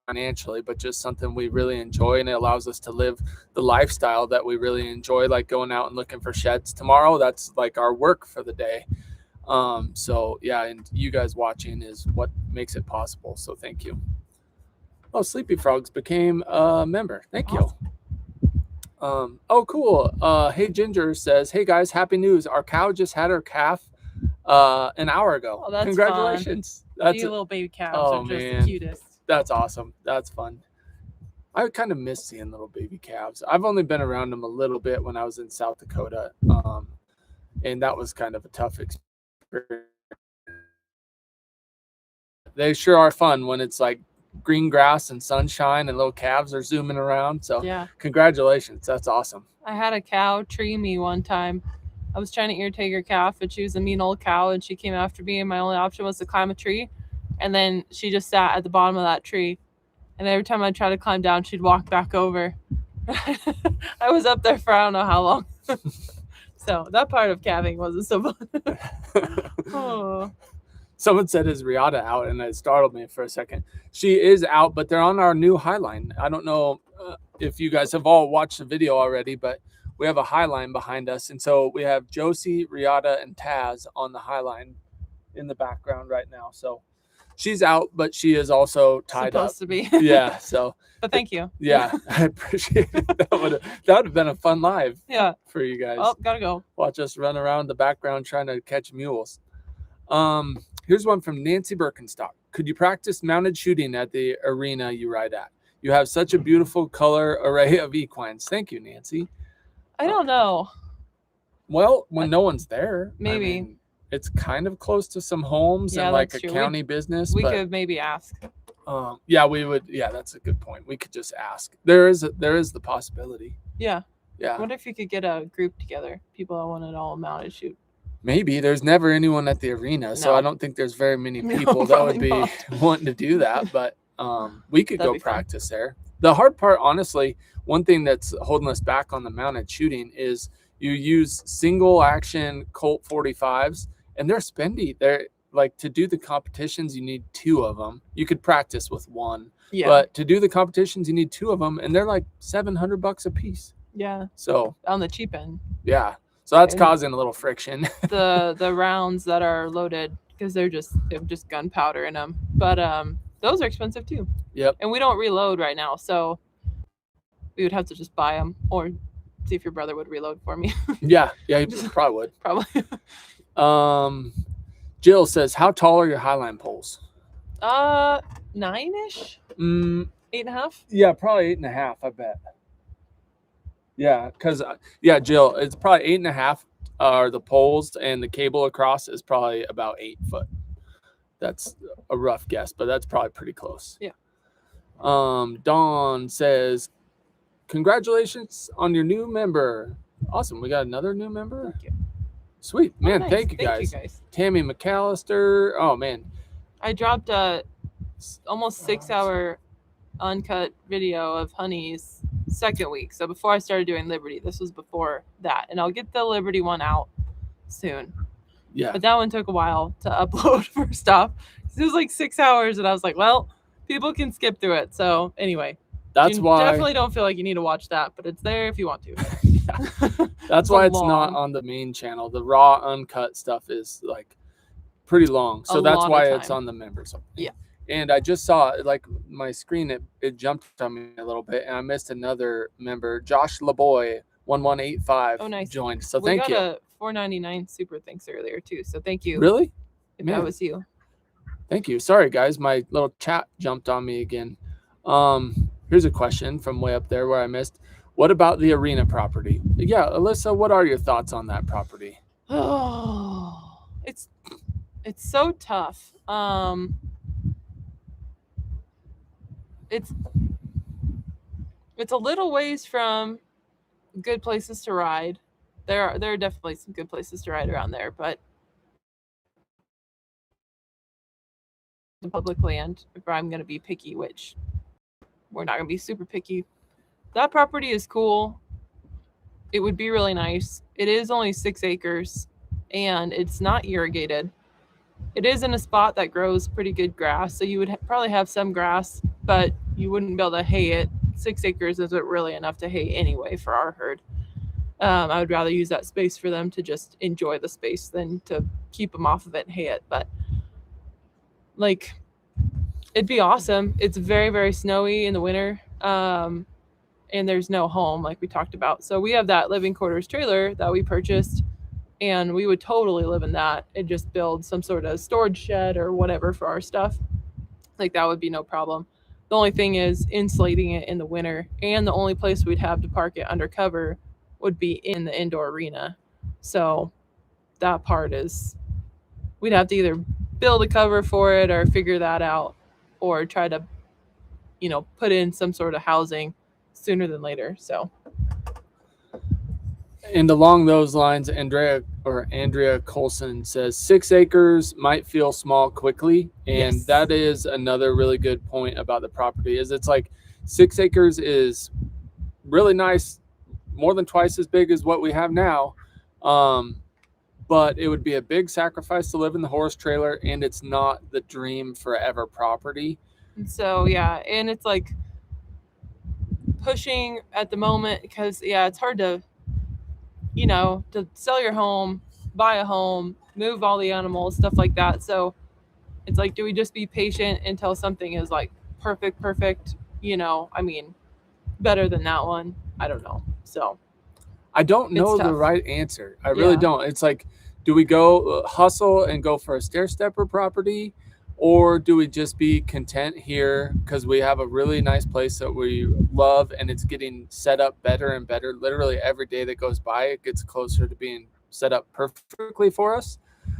financially, but just something we really enjoy, and it allows us to live the lifestyle that we really enjoy, like going out and looking for sheds tomorrow. That's like our work for the day. So yeah, and you guys watching is what makes it possible. So thank you. Oh, Sleepy Frogs became a member. Thank you. Oh, cool. Hey Ginger says, hey guys, happy news. Our cow just had her calf an hour ago. Oh, that's congratulations. Fun. That's little baby calves are just the cutest. That's awesome. That's fun. I kind of miss seeing little baby calves. I've only been around them a little bit when I was in South Dakota. And that was kind of a tough experience. They sure are fun when it's like green grass and sunshine and little calves are zooming around. So yeah, congratulations. That's awesome. I had a cow tree me one time. I was trying to irritate her calf, but she was a mean old cow, and she came after me, and my only option was to climb a tree. And then she just sat at the bottom of that tree, and every time I tried to climb down, she'd walk back over. I was up there for I don't know how long. So that part of calving wasn't so fun. Oh. Someone said, is Riata out? And it startled me for a second. She is out, but they're on our new Highline. I don't know if you guys have all watched the video already, but we have a Highline behind us. And so we have Josie, Riata, and Taz on the Highline in the background right now. So she's out, but she is also tied supposed to be. Yeah. So but thank you. Yeah, I appreciate it. That would have been a fun live. Yeah. For you guys. Oh, gotta go. Watch us run around the background trying to catch mules. Here's one from Nancy Birkenstock. Could you practice mounted shooting at the arena you ride at? You have such a beautiful color array of equines. Thank you, Nancy. I don't know. Well, when no one's there, maybe. I mean, it's kind of close to some homes and like a county business. We could maybe ask. Yeah, we would. Yeah, that's a good point. We could just ask. There is the possibility. Yeah. Yeah. I wonder if you could get a group together, people that want it all mounted shoot. Maybe. There's never anyone at the arena, so I don't think there's very many people that would be wanting to do that. But we could go practice there. The hard part, honestly, one thing that's holding us back on the mounted shooting is you use single action Colt 45s, and they're spendy. They're like, to do the competitions, you need 2 of them. You could practice with 1, but to do the competitions, you need 2 of them, and they're like $700 a piece. Yeah. So on the cheap end. Yeah. So that's causing a little friction. the rounds that are loaded, because they have just gunpowder in them, but those are expensive too. Yep. And we don't reload right now, so we would have to just buy them, or see if your brother would reload for me. Yeah, he probably would. Probably. Jill says, how tall are your Highline poles? 9-ish? 8.5? Yeah, probably 8.5, I bet. Yeah, because Jill, it's probably 8.5 are the poles, and the cable across is probably about 8 foot. That's a rough guess, but that's probably pretty close. Yeah. Dawn says, congratulations on your new member. Awesome. We got another new member. Thank you. Sweet. Man, nice. Thank you guys. Tammy McAllister. Oh, man. I dropped a almost 6-hour uncut video of Honey's second week. So before I started doing Liberty, this was before that. And I'll get the Liberty one out soon. Yeah. But that one took a while to upload first off. It was like 6 hours, and I was like, well, people can skip through it. So anyway, that's why definitely don't feel like you need to watch that, but it's there if you want to. That's why it's not on the main channel. The raw uncut stuff is like pretty long. So that's why it's on the members. Yeah. And I just saw, like, my screen, it jumped on me a little bit, and I missed another member, Josh LeBoy 1185 Oh, nice. joined. So we thank you. got a $4.99 super thanks earlier too. So thank you. Really? If Man. that was you. Thank you. Sorry, guys. My little chat jumped on me again. Here's a question from way up there where I missed. What about the arena property? Yeah, Alyssa, what are your thoughts on that property? Oh, it's so tough. It's a little ways from good places to ride. There are definitely some good places to ride around there, but the public land, if I'm going to be picky, which we're not going to be super picky, that property is cool. It would be really nice. It is only 6 acres and it's not irrigated. It is in a spot that grows pretty good grass, so you would probably have some grass, but you wouldn't be able to hay it. 6 acres isn't really enough to hay anyway for our herd. I would rather use that space for them to just enjoy the space than to keep them off of it and hay it. But like, it'd be awesome. It's very, very snowy in the winter. And there's no home like we talked about. So we have that living quarters trailer that we purchased, and we would totally live in that and just build some sort of storage shed or whatever for our stuff. Like, that would be no problem. The only thing is insulating it in the winter, and the only place we'd have to park it undercover would be in the indoor arena. So that part is, we'd have to either build a cover for it or figure that out, or try to, put in some sort of housing sooner than later. So, and along those lines, Andrea Colson says 6 acres might feel small quickly, and yes. that is another really good point about the property. Is it's like 6 acres is really nice, more than twice as big as what we have now, but it would be a big sacrifice to live in the horse trailer, and it's not the dream forever property. And so yeah, and it's like pushing at the moment because it's hard to to sell your home, buy a home, move all the animals, stuff like that. So it's like, do we just be patient until something is like perfect, better than that one? I don't know. So I don't know the right answer. I really don't. It's like, do we go hustle and go for a stair stepper property, or do we just be content here because we have a really nice place that we love and it's getting set up better and better? Literally every day that goes by, it gets closer to being set up perfectly for us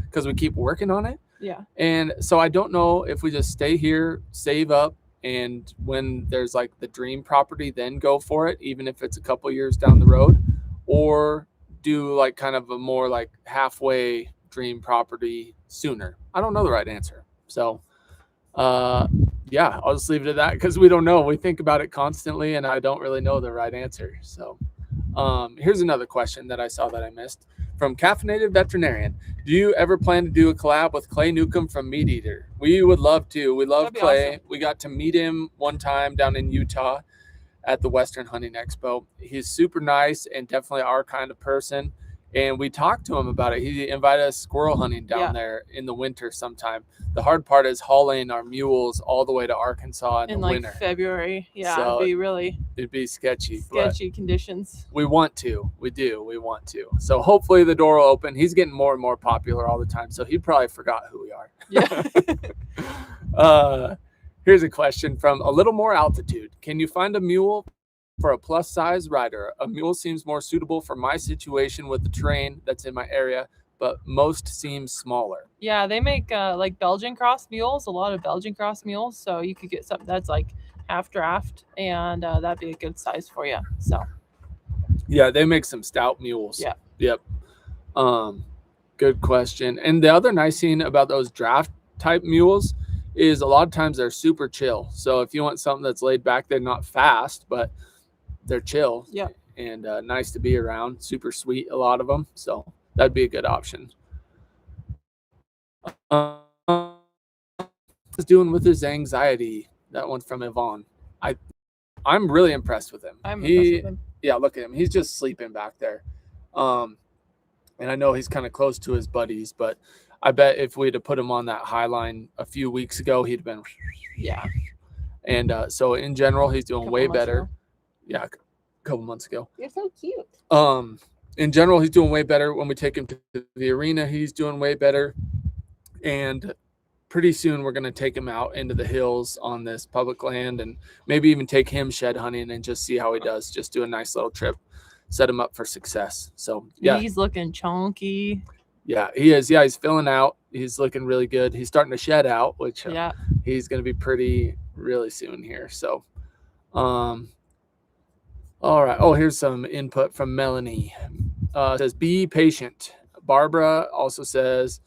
because we keep working on it. Yeah. And so I don't know if we just stay here, save up, and when there's like the dream property, then go for it, even if it's a couple years down the road, or do like kind of a more like halfway dream property sooner. I don't know the right answer. So, I'll just leave it at that because we don't know. We think about it constantly, and I don't really know the right answer. So, here's another question that I saw that I missed from Caffeinated Veterinarian. Do you ever plan to do a collab with Clay Newcomb from Meat Eater? We would love to. We love Clay. Awesome. We got to meet him one time down in Utah at the Western Hunting Expo. He's super nice and definitely our kind of person. And we talked to him about it. He invited us squirrel hunting down there in the winter sometime. The hard part is hauling our mules all the way to Arkansas in the like winter. February. Yeah, So it'd be sketchy. Sketchy conditions. We want to. We do. We want to. So hopefully the door will open. He's getting more and more popular all the time. So he probably forgot who we are. Yeah. Here's a question from A Little More Altitude. Can you find a mule for a plus size rider? A mule seems more suitable for my situation with the terrain that's in my area, but most seem smaller. Yeah, they make like Belgian cross mules, a lot of Belgian cross mules. So you could get something that's like half draft, and that'd be a good size for you. So yeah, they make some stout mules. Yeah. Yep. Good question. And the other nice thing about those draft type mules is a lot of times they're super chill. So if you want something that's laid back, they're not fast, but they're chill. Yeah. And nice to be around. Super sweet, a lot of them. So that'd be a good option. What's doing with his anxiety? That one's from Yvonne. I'm really impressed with him. I'm impressed with him. Yeah, look at him. He's just sleeping back there. And I know he's kind of close to his buddies, but I bet if we'd have put him on that high line a few weeks ago, he'd have been. Yeah. And so in general, he's doing way better. Yeah. couple months ago. You're so cute. In general, he's doing way better. When we take him to the arena, he's doing way better. And pretty soon we're going to take him out into the hills on this public land and maybe even take him shed hunting and just see how he does. Just do a nice little trip, set him up for success. So yeah, he's looking chunky. Yeah, he is. Yeah, he's filling out. He's looking really good. He's starting to shed out, which he's going to be pretty really soon here. So, all right. Oh, here's some input from Melanie. It says, be patient. Barbara also says,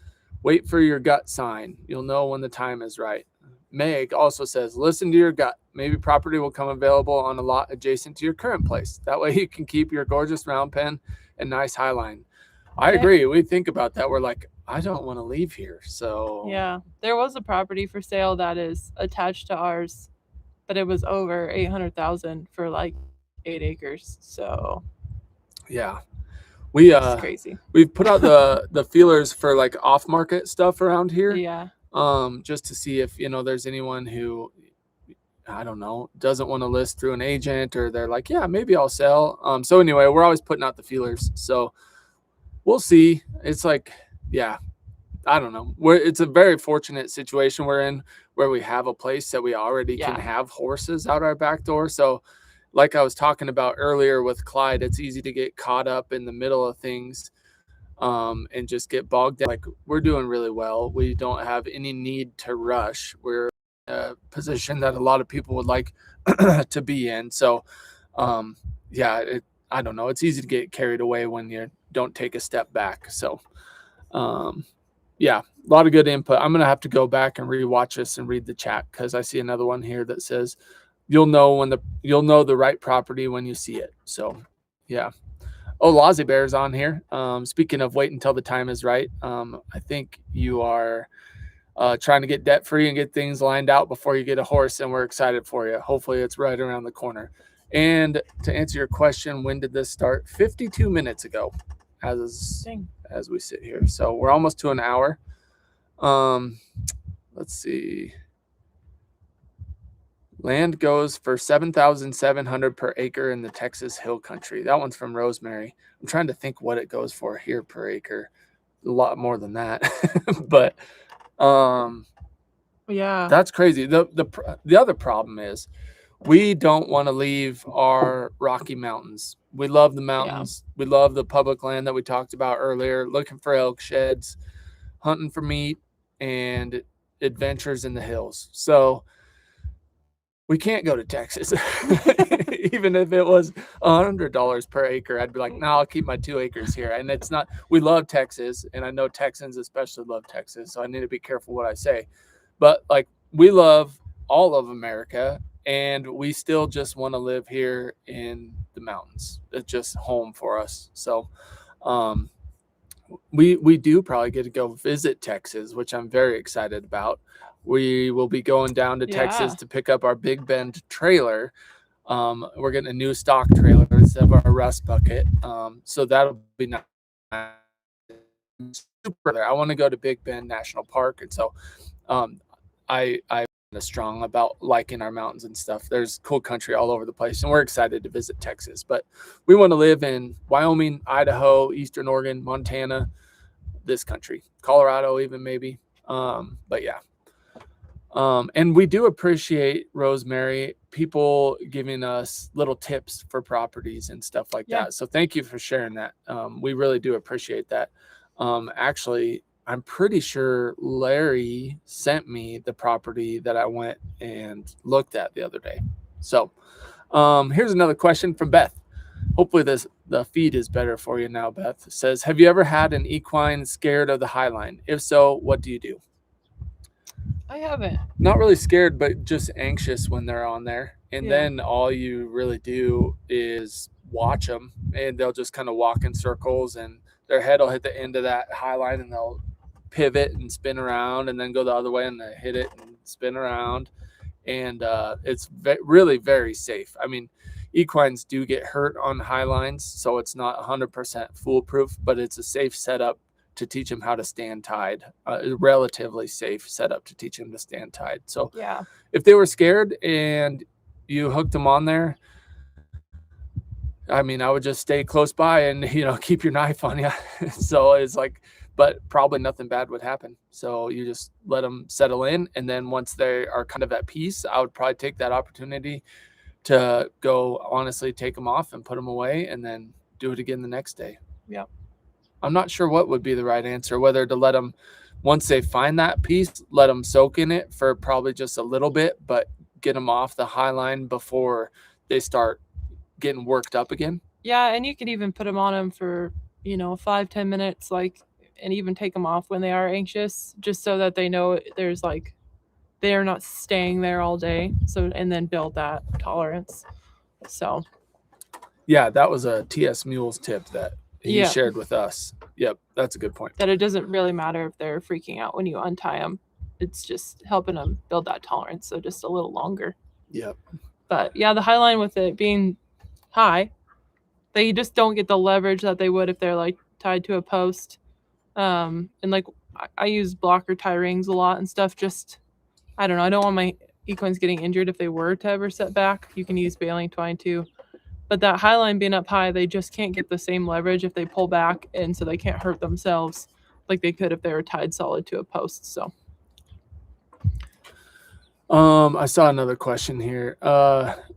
wait for your gut sign. You'll know when the time is right. Meg also says, listen to your gut. Maybe property will come available on a lot adjacent to your current place. That way you can keep your gorgeous round pen and nice highline. I agree. We think about that. We're like, I don't want to leave here. So yeah, there was a property for sale that is attached to ours, but it was over 800,000 for like 8 acres. So yeah, we it's crazy. We've put out the feelers for like off market stuff around here. Yeah. Just to see if there's anyone who, I don't know, doesn't want to list through an agent, or they're like, yeah, maybe I'll sell. So anyway, we're always putting out the feelers. So we'll see. It's like, yeah, I don't know. It's a very fortunate situation we're in where we have a place that we already can have horses out our back door. So like I was talking about earlier with Clyde, it's easy to get caught up in the middle of things and just get bogged down. Like, we're doing really well. We don't have any need to rush. We're in a position that a lot of people would like to be in. So yeah, I don't know. It's easy to get carried away when you don't take a step back. So yeah, a lot of good input. I'm going to have to go back and rewatch this and read the chat, because I see another one here that says, you'll know the right property when you see it. So yeah. Oh, Lozzie Bear's on here. Speaking of wait until the time is right, I think you are trying to get debt free and get things lined out before you get a horse, and we're excited for you. Hopefully it's right around the corner. And to answer your question, when did this start? 52 minutes ago, as we sit here. So we're almost to an hour. Let's see. Land goes for $7,700 per acre in the Texas Hill Country. That one's from Rosemary. I'm trying to think what it goes for here per acre. A lot more than that, but yeah, that's crazy. The other problem is we don't want to leave our Rocky Mountains. We love the mountains. Yeah. We love the public land that we talked about earlier. Looking for elk sheds, hunting for meat, and adventures in the hills. So we can't go to Texas. Even if it was $100 per acre, I'd be like, no, I'll keep my 2 acres here. And it's not, we love Texas, and I know Texans especially love Texas, so I need to be careful what I say. But like, we love all of America, and we still just want to live here in the mountains. It's just home for us. So we do probably get to go visit Texas, which I'm very excited about. We will be going down to Texas to pick up our Big Bend trailer. We're getting a new stock trailer instead of our rust bucket. So that'll be nice. I want to go to Big Bend National Park. And so I'm strong about liking our mountains and stuff. There's cool country all over the place, and we're excited to visit Texas. But we want to live in Wyoming, Idaho, Eastern Oregon, Montana, this country, Colorado even maybe. But yeah. And we do appreciate, Rosemary, people giving us little tips for properties and stuff like that. So thank you for sharing that. We really do appreciate that. Actually, I'm pretty sure Larry sent me the property that I went and looked at the other day. So here's another question from Beth. Hopefully the feed is better for you now, Beth. It says, have you ever had an equine scared of the highline? If so, what do you do? I haven't. Not really scared, but just anxious when they're on there. And then all you really do is watch them, and they'll just kind of walk in circles, and their head will hit the end of that high line, and they'll pivot and spin around and then go the other way, and they hit it and spin around. And it's really very safe. I mean, equines do get hurt on high lines, so it's not 100% foolproof, but it's a safe setup to teach them how to stand tied, a relatively safe setup to teach them to stand tied. So if they were scared and you hooked them on there, I mean, I would just stay close by and, keep your knife on you. So it's like, but probably nothing bad would happen. So you just let them settle in. And then once they are kind of at peace, I would probably take that opportunity to go honestly take them off and put them away and then do it again the next day. Yeah. I'm not sure what would be the right answer, whether to let them, once they find that piece, let them soak in it for probably just a little bit, but get them off the high line before they start getting worked up again. Yeah, and you could even put them on them for 5-10 minutes, like, and even take them off when they are anxious, just so that they know there's like they're not staying there all day. So, and then build that tolerance. So yeah, that was a TS Mules tip that he shared with us. Yep, that's a good point. That it doesn't really matter if they're freaking out when you untie them. It's just helping them build that tolerance, so just a little longer. Yep. But yeah, the high line with it being high, they just don't get the leverage that they would if they're like tied to a post. And like I use blocker tie rings a lot and stuff. Just I don't know. I don't want my equines getting injured if they were to ever set back. You can use baling twine too. But that high line being up high, they just can't get the same leverage if they pull back, and so they can't hurt themselves like they could if they were tied solid to a post. So I saw another question here.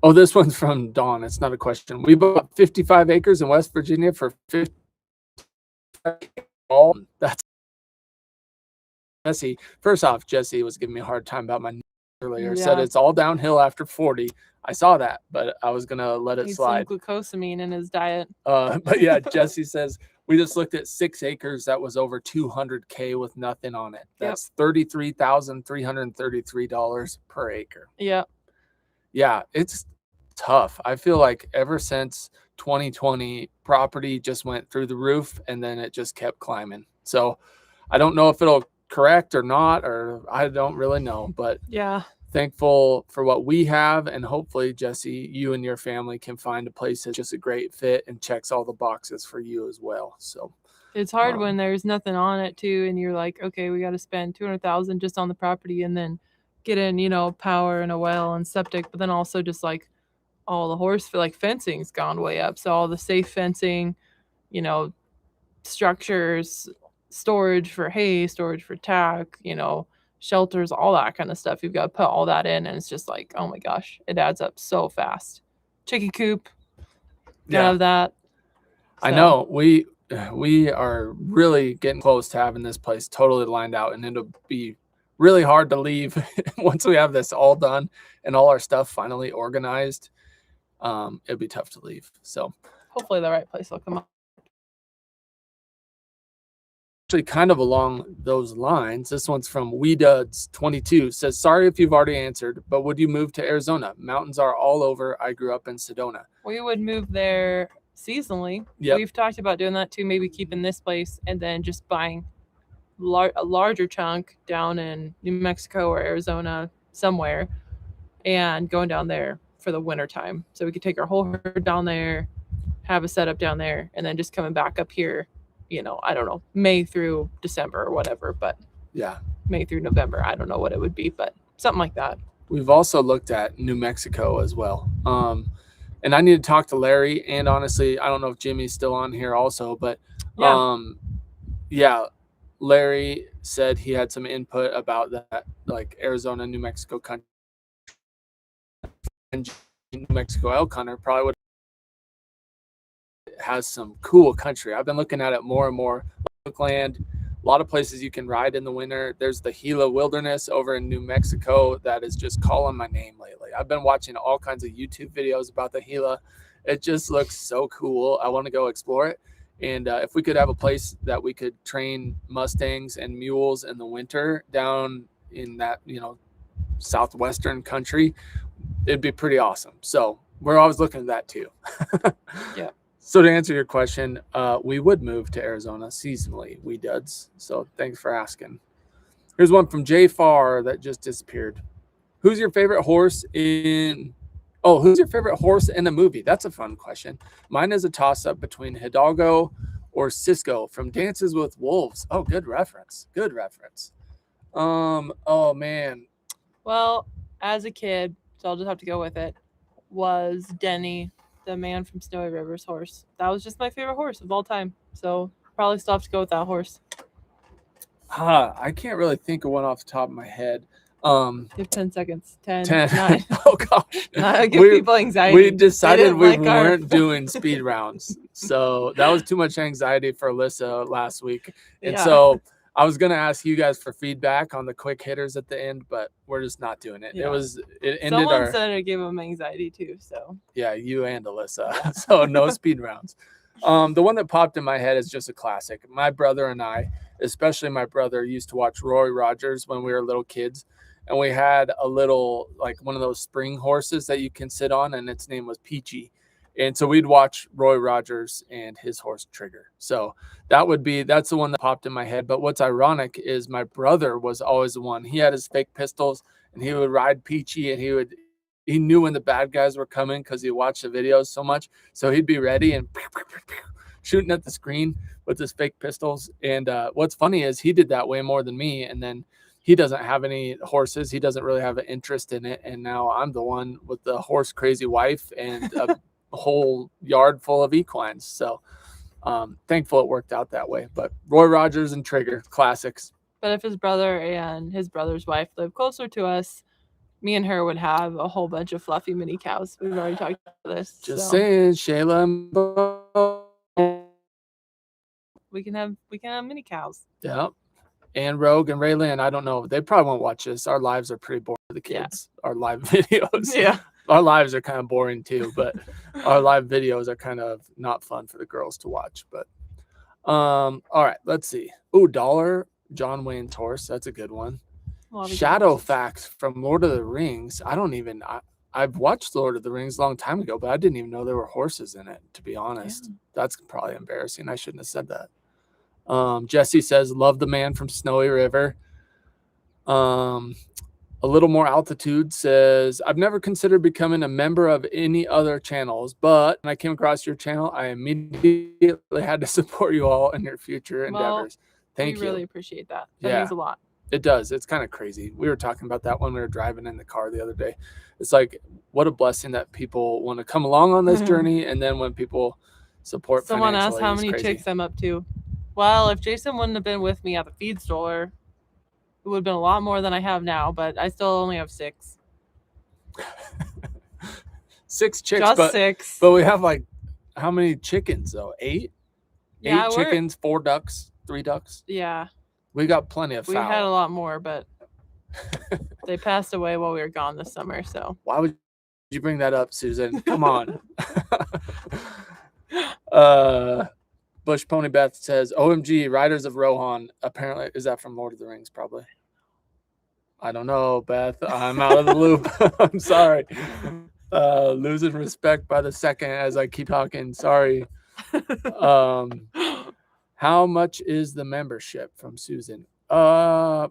This one's from Dawn. It's not a question. We bought 55 acres in West Virginia for 50. That's Jesse. First off, Jesse was giving me a hard time about my earlier. Yeah. Said it's all downhill after 40. I saw that, but I was gonna let it slide. Some glucosamine in his diet. But yeah, Jesse says we just looked at 6 acres that was over $200K with nothing on it. That's $33,333 per acre. Yeah. Yeah, it's tough. I feel like ever since 2020, property just went through the roof and then it just kept climbing. So I don't know if it'll correct or not, or I don't really know, but yeah, thankful for what we have, and hopefully, Jesse, you and your family can find a place that's just a great fit and checks all the boxes for you as well. So it's hard when there's nothing on it too, and you're like, okay, we got to spend $200,000 just on the property, and then get in, power and a well and septic, but then also just like all the horse like fencing's gone way up, so all the safe fencing, structures, storage for hay, storage for tack, shelters, all that kind of stuff. You've got to put all that in, and it's just like, oh my gosh, it adds up so fast. Chicken coop, gotta have that. So. I know we are really getting close to having this place totally lined out, and it'll be really hard to leave once we have this all done and all our stuff finally organized. It'll be tough to leave. So hopefully the right place will come up. Actually, kind of along those lines, this one's from WeDuds22. Says, sorry if you've already answered, but would you move to Arizona? Mountains are all over. I grew up in Sedona. We would move there seasonally. Yep. We've talked about doing that too, maybe keeping this place and then just buying a larger chunk down in New Mexico or Arizona somewhere and going down there for the winter time. So we could take our whole herd down there, have a setup down there, and then just coming back up here, I don't know, May through December or whatever, but yeah, May through November. I don't know what it would be, but something like that. We've also looked at New Mexico as well. And I need to talk to Larry, and honestly, I don't know if Jimmy's still on here also, but Larry said he had some input about that, like Arizona, New Mexico country. And New Mexico elk hunter probably would has some cool country. I've been looking at it more and more. Land, a lot of places you can ride in the winter. There's the Gila Wilderness over in New Mexico that is just calling my name lately. I've been watching all kinds of YouTube videos about the Gila. It just looks so cool. I want to go explore it. And if we could have a place that we could train Mustangs and mules in the winter down in that, southwestern country, it'd be pretty awesome. So we're always looking at that too. Yeah. So to answer your question, we would move to Arizona seasonally, WeDuds. So thanks for asking. Here's one from Jay Farr that just disappeared. Who's your favorite horse in a movie? That's a fun question. Mine is a toss-up between Hidalgo or Cisco from Dances with Wolves. Oh, good reference. Good reference. Oh man. Well, as a kid, so I'll just have to go with it, was Denny the man from Snowy River's horse. That was just my favorite horse of all time. So probably still have to go with that horse. I can't really think of one off the top of my head. Give 10 seconds. 10, 10. 9. Oh gosh. Give people anxiety. We decided we like weren't doing speed rounds. So that was too much anxiety for Alyssa last week. And so I was going to ask you guys for feedback on the quick hitters at the end, but we're just not doing it. Yeah. It ended Someone said it gave them anxiety too. So yeah, you and Alyssa. So no speed rounds. The one that popped in my head is just a classic. My brother and I, especially my brother, used to watch Roy Rogers when we were little kids. And we had a little, like one of those spring horses that you can sit on, and its name was Peachy. And so we'd watch Roy Rogers and his horse Trigger. So that's the one that popped in my head. But what's ironic is my brother was always the one. He had his fake pistols, and he would ride Peachy, and he knew when the bad guys were coming because he watched the videos so much. So he'd be ready and shooting at the screen with his fake pistols. And what's funny is he did that way more than me. And then he doesn't have any horses. He doesn't really have an interest in it. And now I'm the one with the horse crazy wife and a whole yard full of equines. So thankful it worked out that way. But Roy Rogers and Trigger, classics. But if his brother and his brother's wife lived closer to us, me and her would have a whole bunch of fluffy mini cows. We've already talked about this. Just saying, Shayla and Bo. We can have mini cows. Yep. And Rogue and Raylan, I don't know. They probably won't watch this. Our lives are pretty boring for the kids. Yeah. Our live videos. Yeah. Our lives are kind of boring too, but our live videos are kind of not fun for the girls to watch. But all right, let's see. Ooh, Dollar John Wayne's horse. That's a good one. Shadow Facts from Lord of the Rings. I've watched Lord of the Rings a long time ago, but I didn't even know there were horses in it, to be honest. Yeah. That's probably embarrassing. I shouldn't have said that. Jesse says, love the man from Snowy River. A little more altitude says, I've never considered becoming a member of any other channels, but when I came across your channel, I immediately had to support you all in your future endeavors. Thank you. We really appreciate that. That means a lot. It does. It's kind of crazy. We were talking about that when we were driving in the car the other day. It's like, what a blessing that people want to come along on this journey. And then when people support someone asked how many chicks I'm up to. Well, if Jason wouldn't have been with me at the feed store, it would have been a lot more than I have now, but I still only have 6. 6 chicks. Just 6. But we have like, how many chickens though? 8? Yeah, 8 chickens, 4 ducks, 3 ducks. Yeah. We got plenty of fowl. We had a lot more, but they passed away while we were gone this summer. So why would you bring that up, Susan? Come on. Bush Pony Beth says, OMG, Riders of Rohan. Apparently, is that from Lord of the Rings? Probably. I don't know, Beth. I'm out of the loop. I'm sorry. Losing respect by the second as I keep talking. Sorry. How much is the membership from Susan? I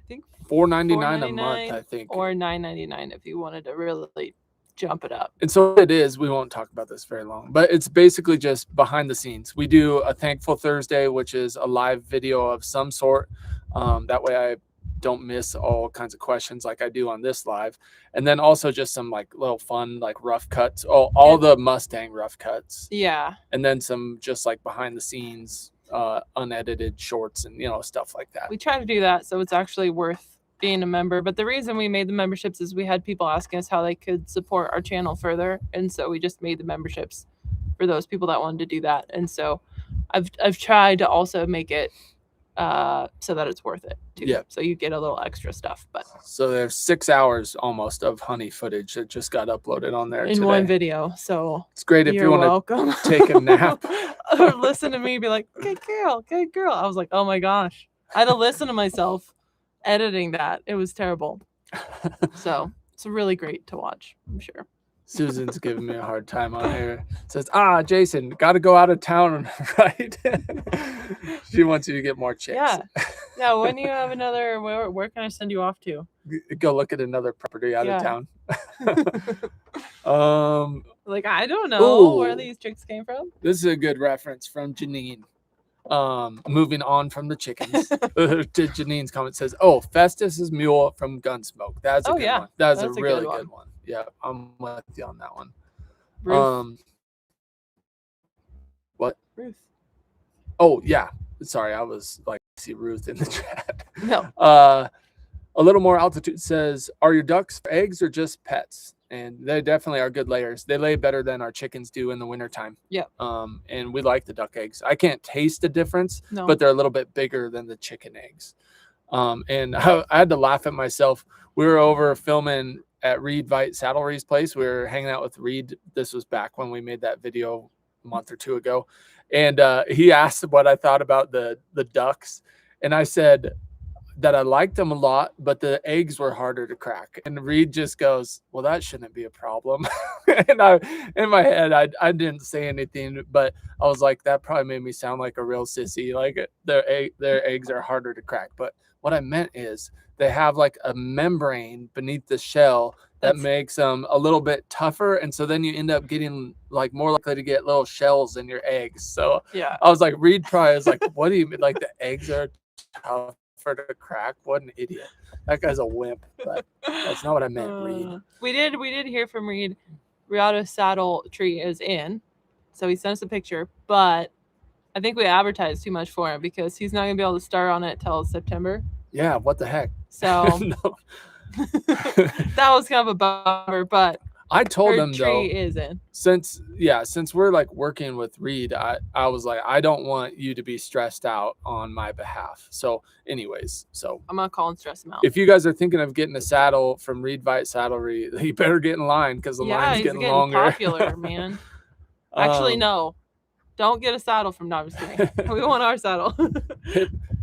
think $4.99 a month, I think. Or $9.99 if you wanted to really jump it up. And so it is. We won't talk about this very long, but it's basically just behind the scenes. We do a Thankful Thursday, which is a live video of some sort. That way I don't miss all kinds of questions like I do on this live. And then also just some like little fun, like rough cuts, all the Mustang rough cuts. Yeah. And then some just like behind the scenes, unedited shorts and, stuff like that. We try to do that. So it's actually worth being a member. But the reason we made the memberships is we had people asking us how they could support our channel further. And so we just made the memberships for those people that wanted to do that. And so I've tried to also make it so that it's worth it too. Yeah. So you get a little extra stuff. But so there's 6 hours almost of honey footage that just got uploaded on there in today. One video. So it's great if you want to take a nap or listen to me be like, good girl. I was like, oh my gosh. I had to listen to myself editing that. It was terrible. So it's really great to watch, I'm sure. Susan's giving me a hard time on here. Says, Jason, got to go out of town, right? She wants you to get more chicks. Yeah. When you have another, where can I send you off to? Go look at another property out of town. Like, I don't know where these chicks came from. This is a good reference from Janine. Moving on from the chickens to Janine's comment says, Festus's Mule from Gunsmoke. That's a good one. That's a really good one. Yeah, I'm with you on that one. Ruth. Oh yeah, sorry, I was like, I see Ruth in the chat. No. A little more altitude says, are your ducks for eggs or just pets? And they definitely are good layers. They lay better than our chickens do in the wintertime. Yep. And we like the duck eggs. I can't taste the difference, No. but they're a little bit bigger than the chicken eggs. And I had to laugh at myself. We were over filming at Reed Vite Saddlery's place. We were hanging out with Reed. This was back when we made that video a month or two ago. And he asked what I thought about the ducks. And I said that I liked them a lot, but the eggs were harder to crack. And Reed just goes, well, that shouldn't be a problem. And in my head, I didn't say anything, but I was like, that probably made me sound like a real sissy. Like their eggs are harder to crack. But what I meant is they have like a membrane beneath the shell that makes them a little bit tougher. And so then you end up getting like more likely to get little shells in your eggs. So yeah, I was like, Reed probably was like, what do you mean? Like the eggs are tough for to crack? What an idiot. That guy's a wimp. But that's not what I meant, Reed. We did hear from Reed. Riata's saddle tree is in. So he sent us a picture, but I think we advertised too much for him because he's not gonna be able to start on it till September. Yeah, what the heck? So that was kind of a bummer, but I told him tree though, is in. Since we're like working with Reed, I was like, I don't want you to be stressed out on my behalf. So anyways, I'm gonna call and stress him out. If you guys are thinking of getting a saddle from Reed Vite Saddlery, you better get in line because the line's getting longer. Popular, man. Actually, no. Don't get a saddle from Novice. We want our saddle.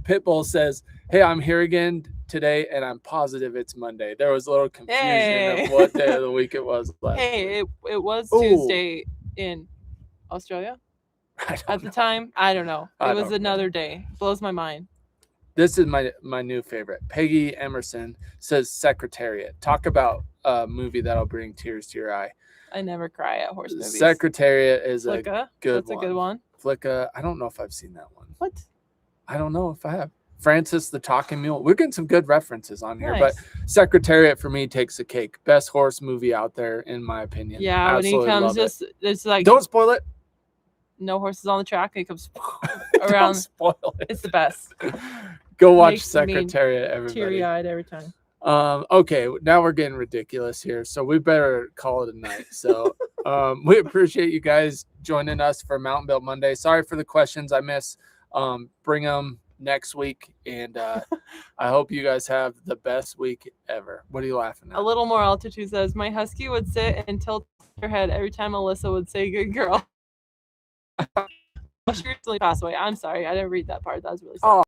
Pitbull says, hey, I'm here again today, and I'm positive it's Monday. There was a little confusion of what day of the week it was last week. It was Tuesday in Australia at the time. I don't know. It was another day. Blows my mind. This is my new favorite. Peggy Emerson says Secretariat. Talk about a movie that'll bring tears to your eye. I never cry at horse movies. Secretariat is a good one. That's a good one. Flicka. I don't know if I've seen that one. What? I don't know if I have. Francis the Talking Mule. We're getting some good references on here, nice. But Secretariat for me takes the cake. Best horse movie out there, in my opinion. Yeah, absolutely when he comes, it's like don't spoil it. No horses on the track. He comes around. Don't spoil it. It's the best. Go watch Secretariat, everybody. Teary-eyed every time. Okay, now we're getting ridiculous here, so we better call it a night. So we appreciate you guys joining us for Mountain Built Monday. Sorry for the questions I missed. Bring them next week, and I hope you guys have the best week ever. What are you laughing at? A little more altitude says, my husky would sit and tilt her head every time Alyssa would say good girl. She recently passed away. I'm sorry, I didn't read that part. That was really sad.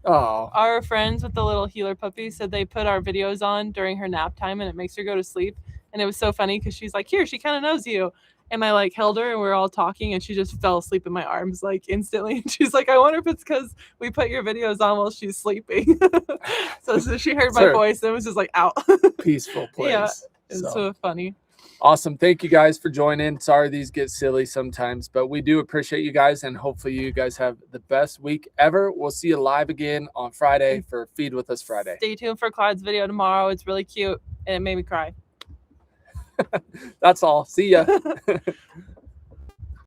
Oh. Our friends with the little healer puppy said they put our videos on during her nap time and it makes her go to sleep. And it was so funny because she's like, here, she kind of knows you. And I like held her and we were all talking and she just fell asleep in my arms like instantly. And she's like, I wonder if it's because we put your videos on while she's sleeping. so she heard my voice and it was just like out. Peaceful place. Yeah, it's so funny. Awesome. Thank you guys for joining. Sorry these get silly sometimes, but we do appreciate you guys, and hopefully you guys have the best week ever. We'll see you live again on Friday for Feed With Us Friday. Stay tuned for Clyde's video tomorrow. It's really cute and it made me cry. That's all. See ya.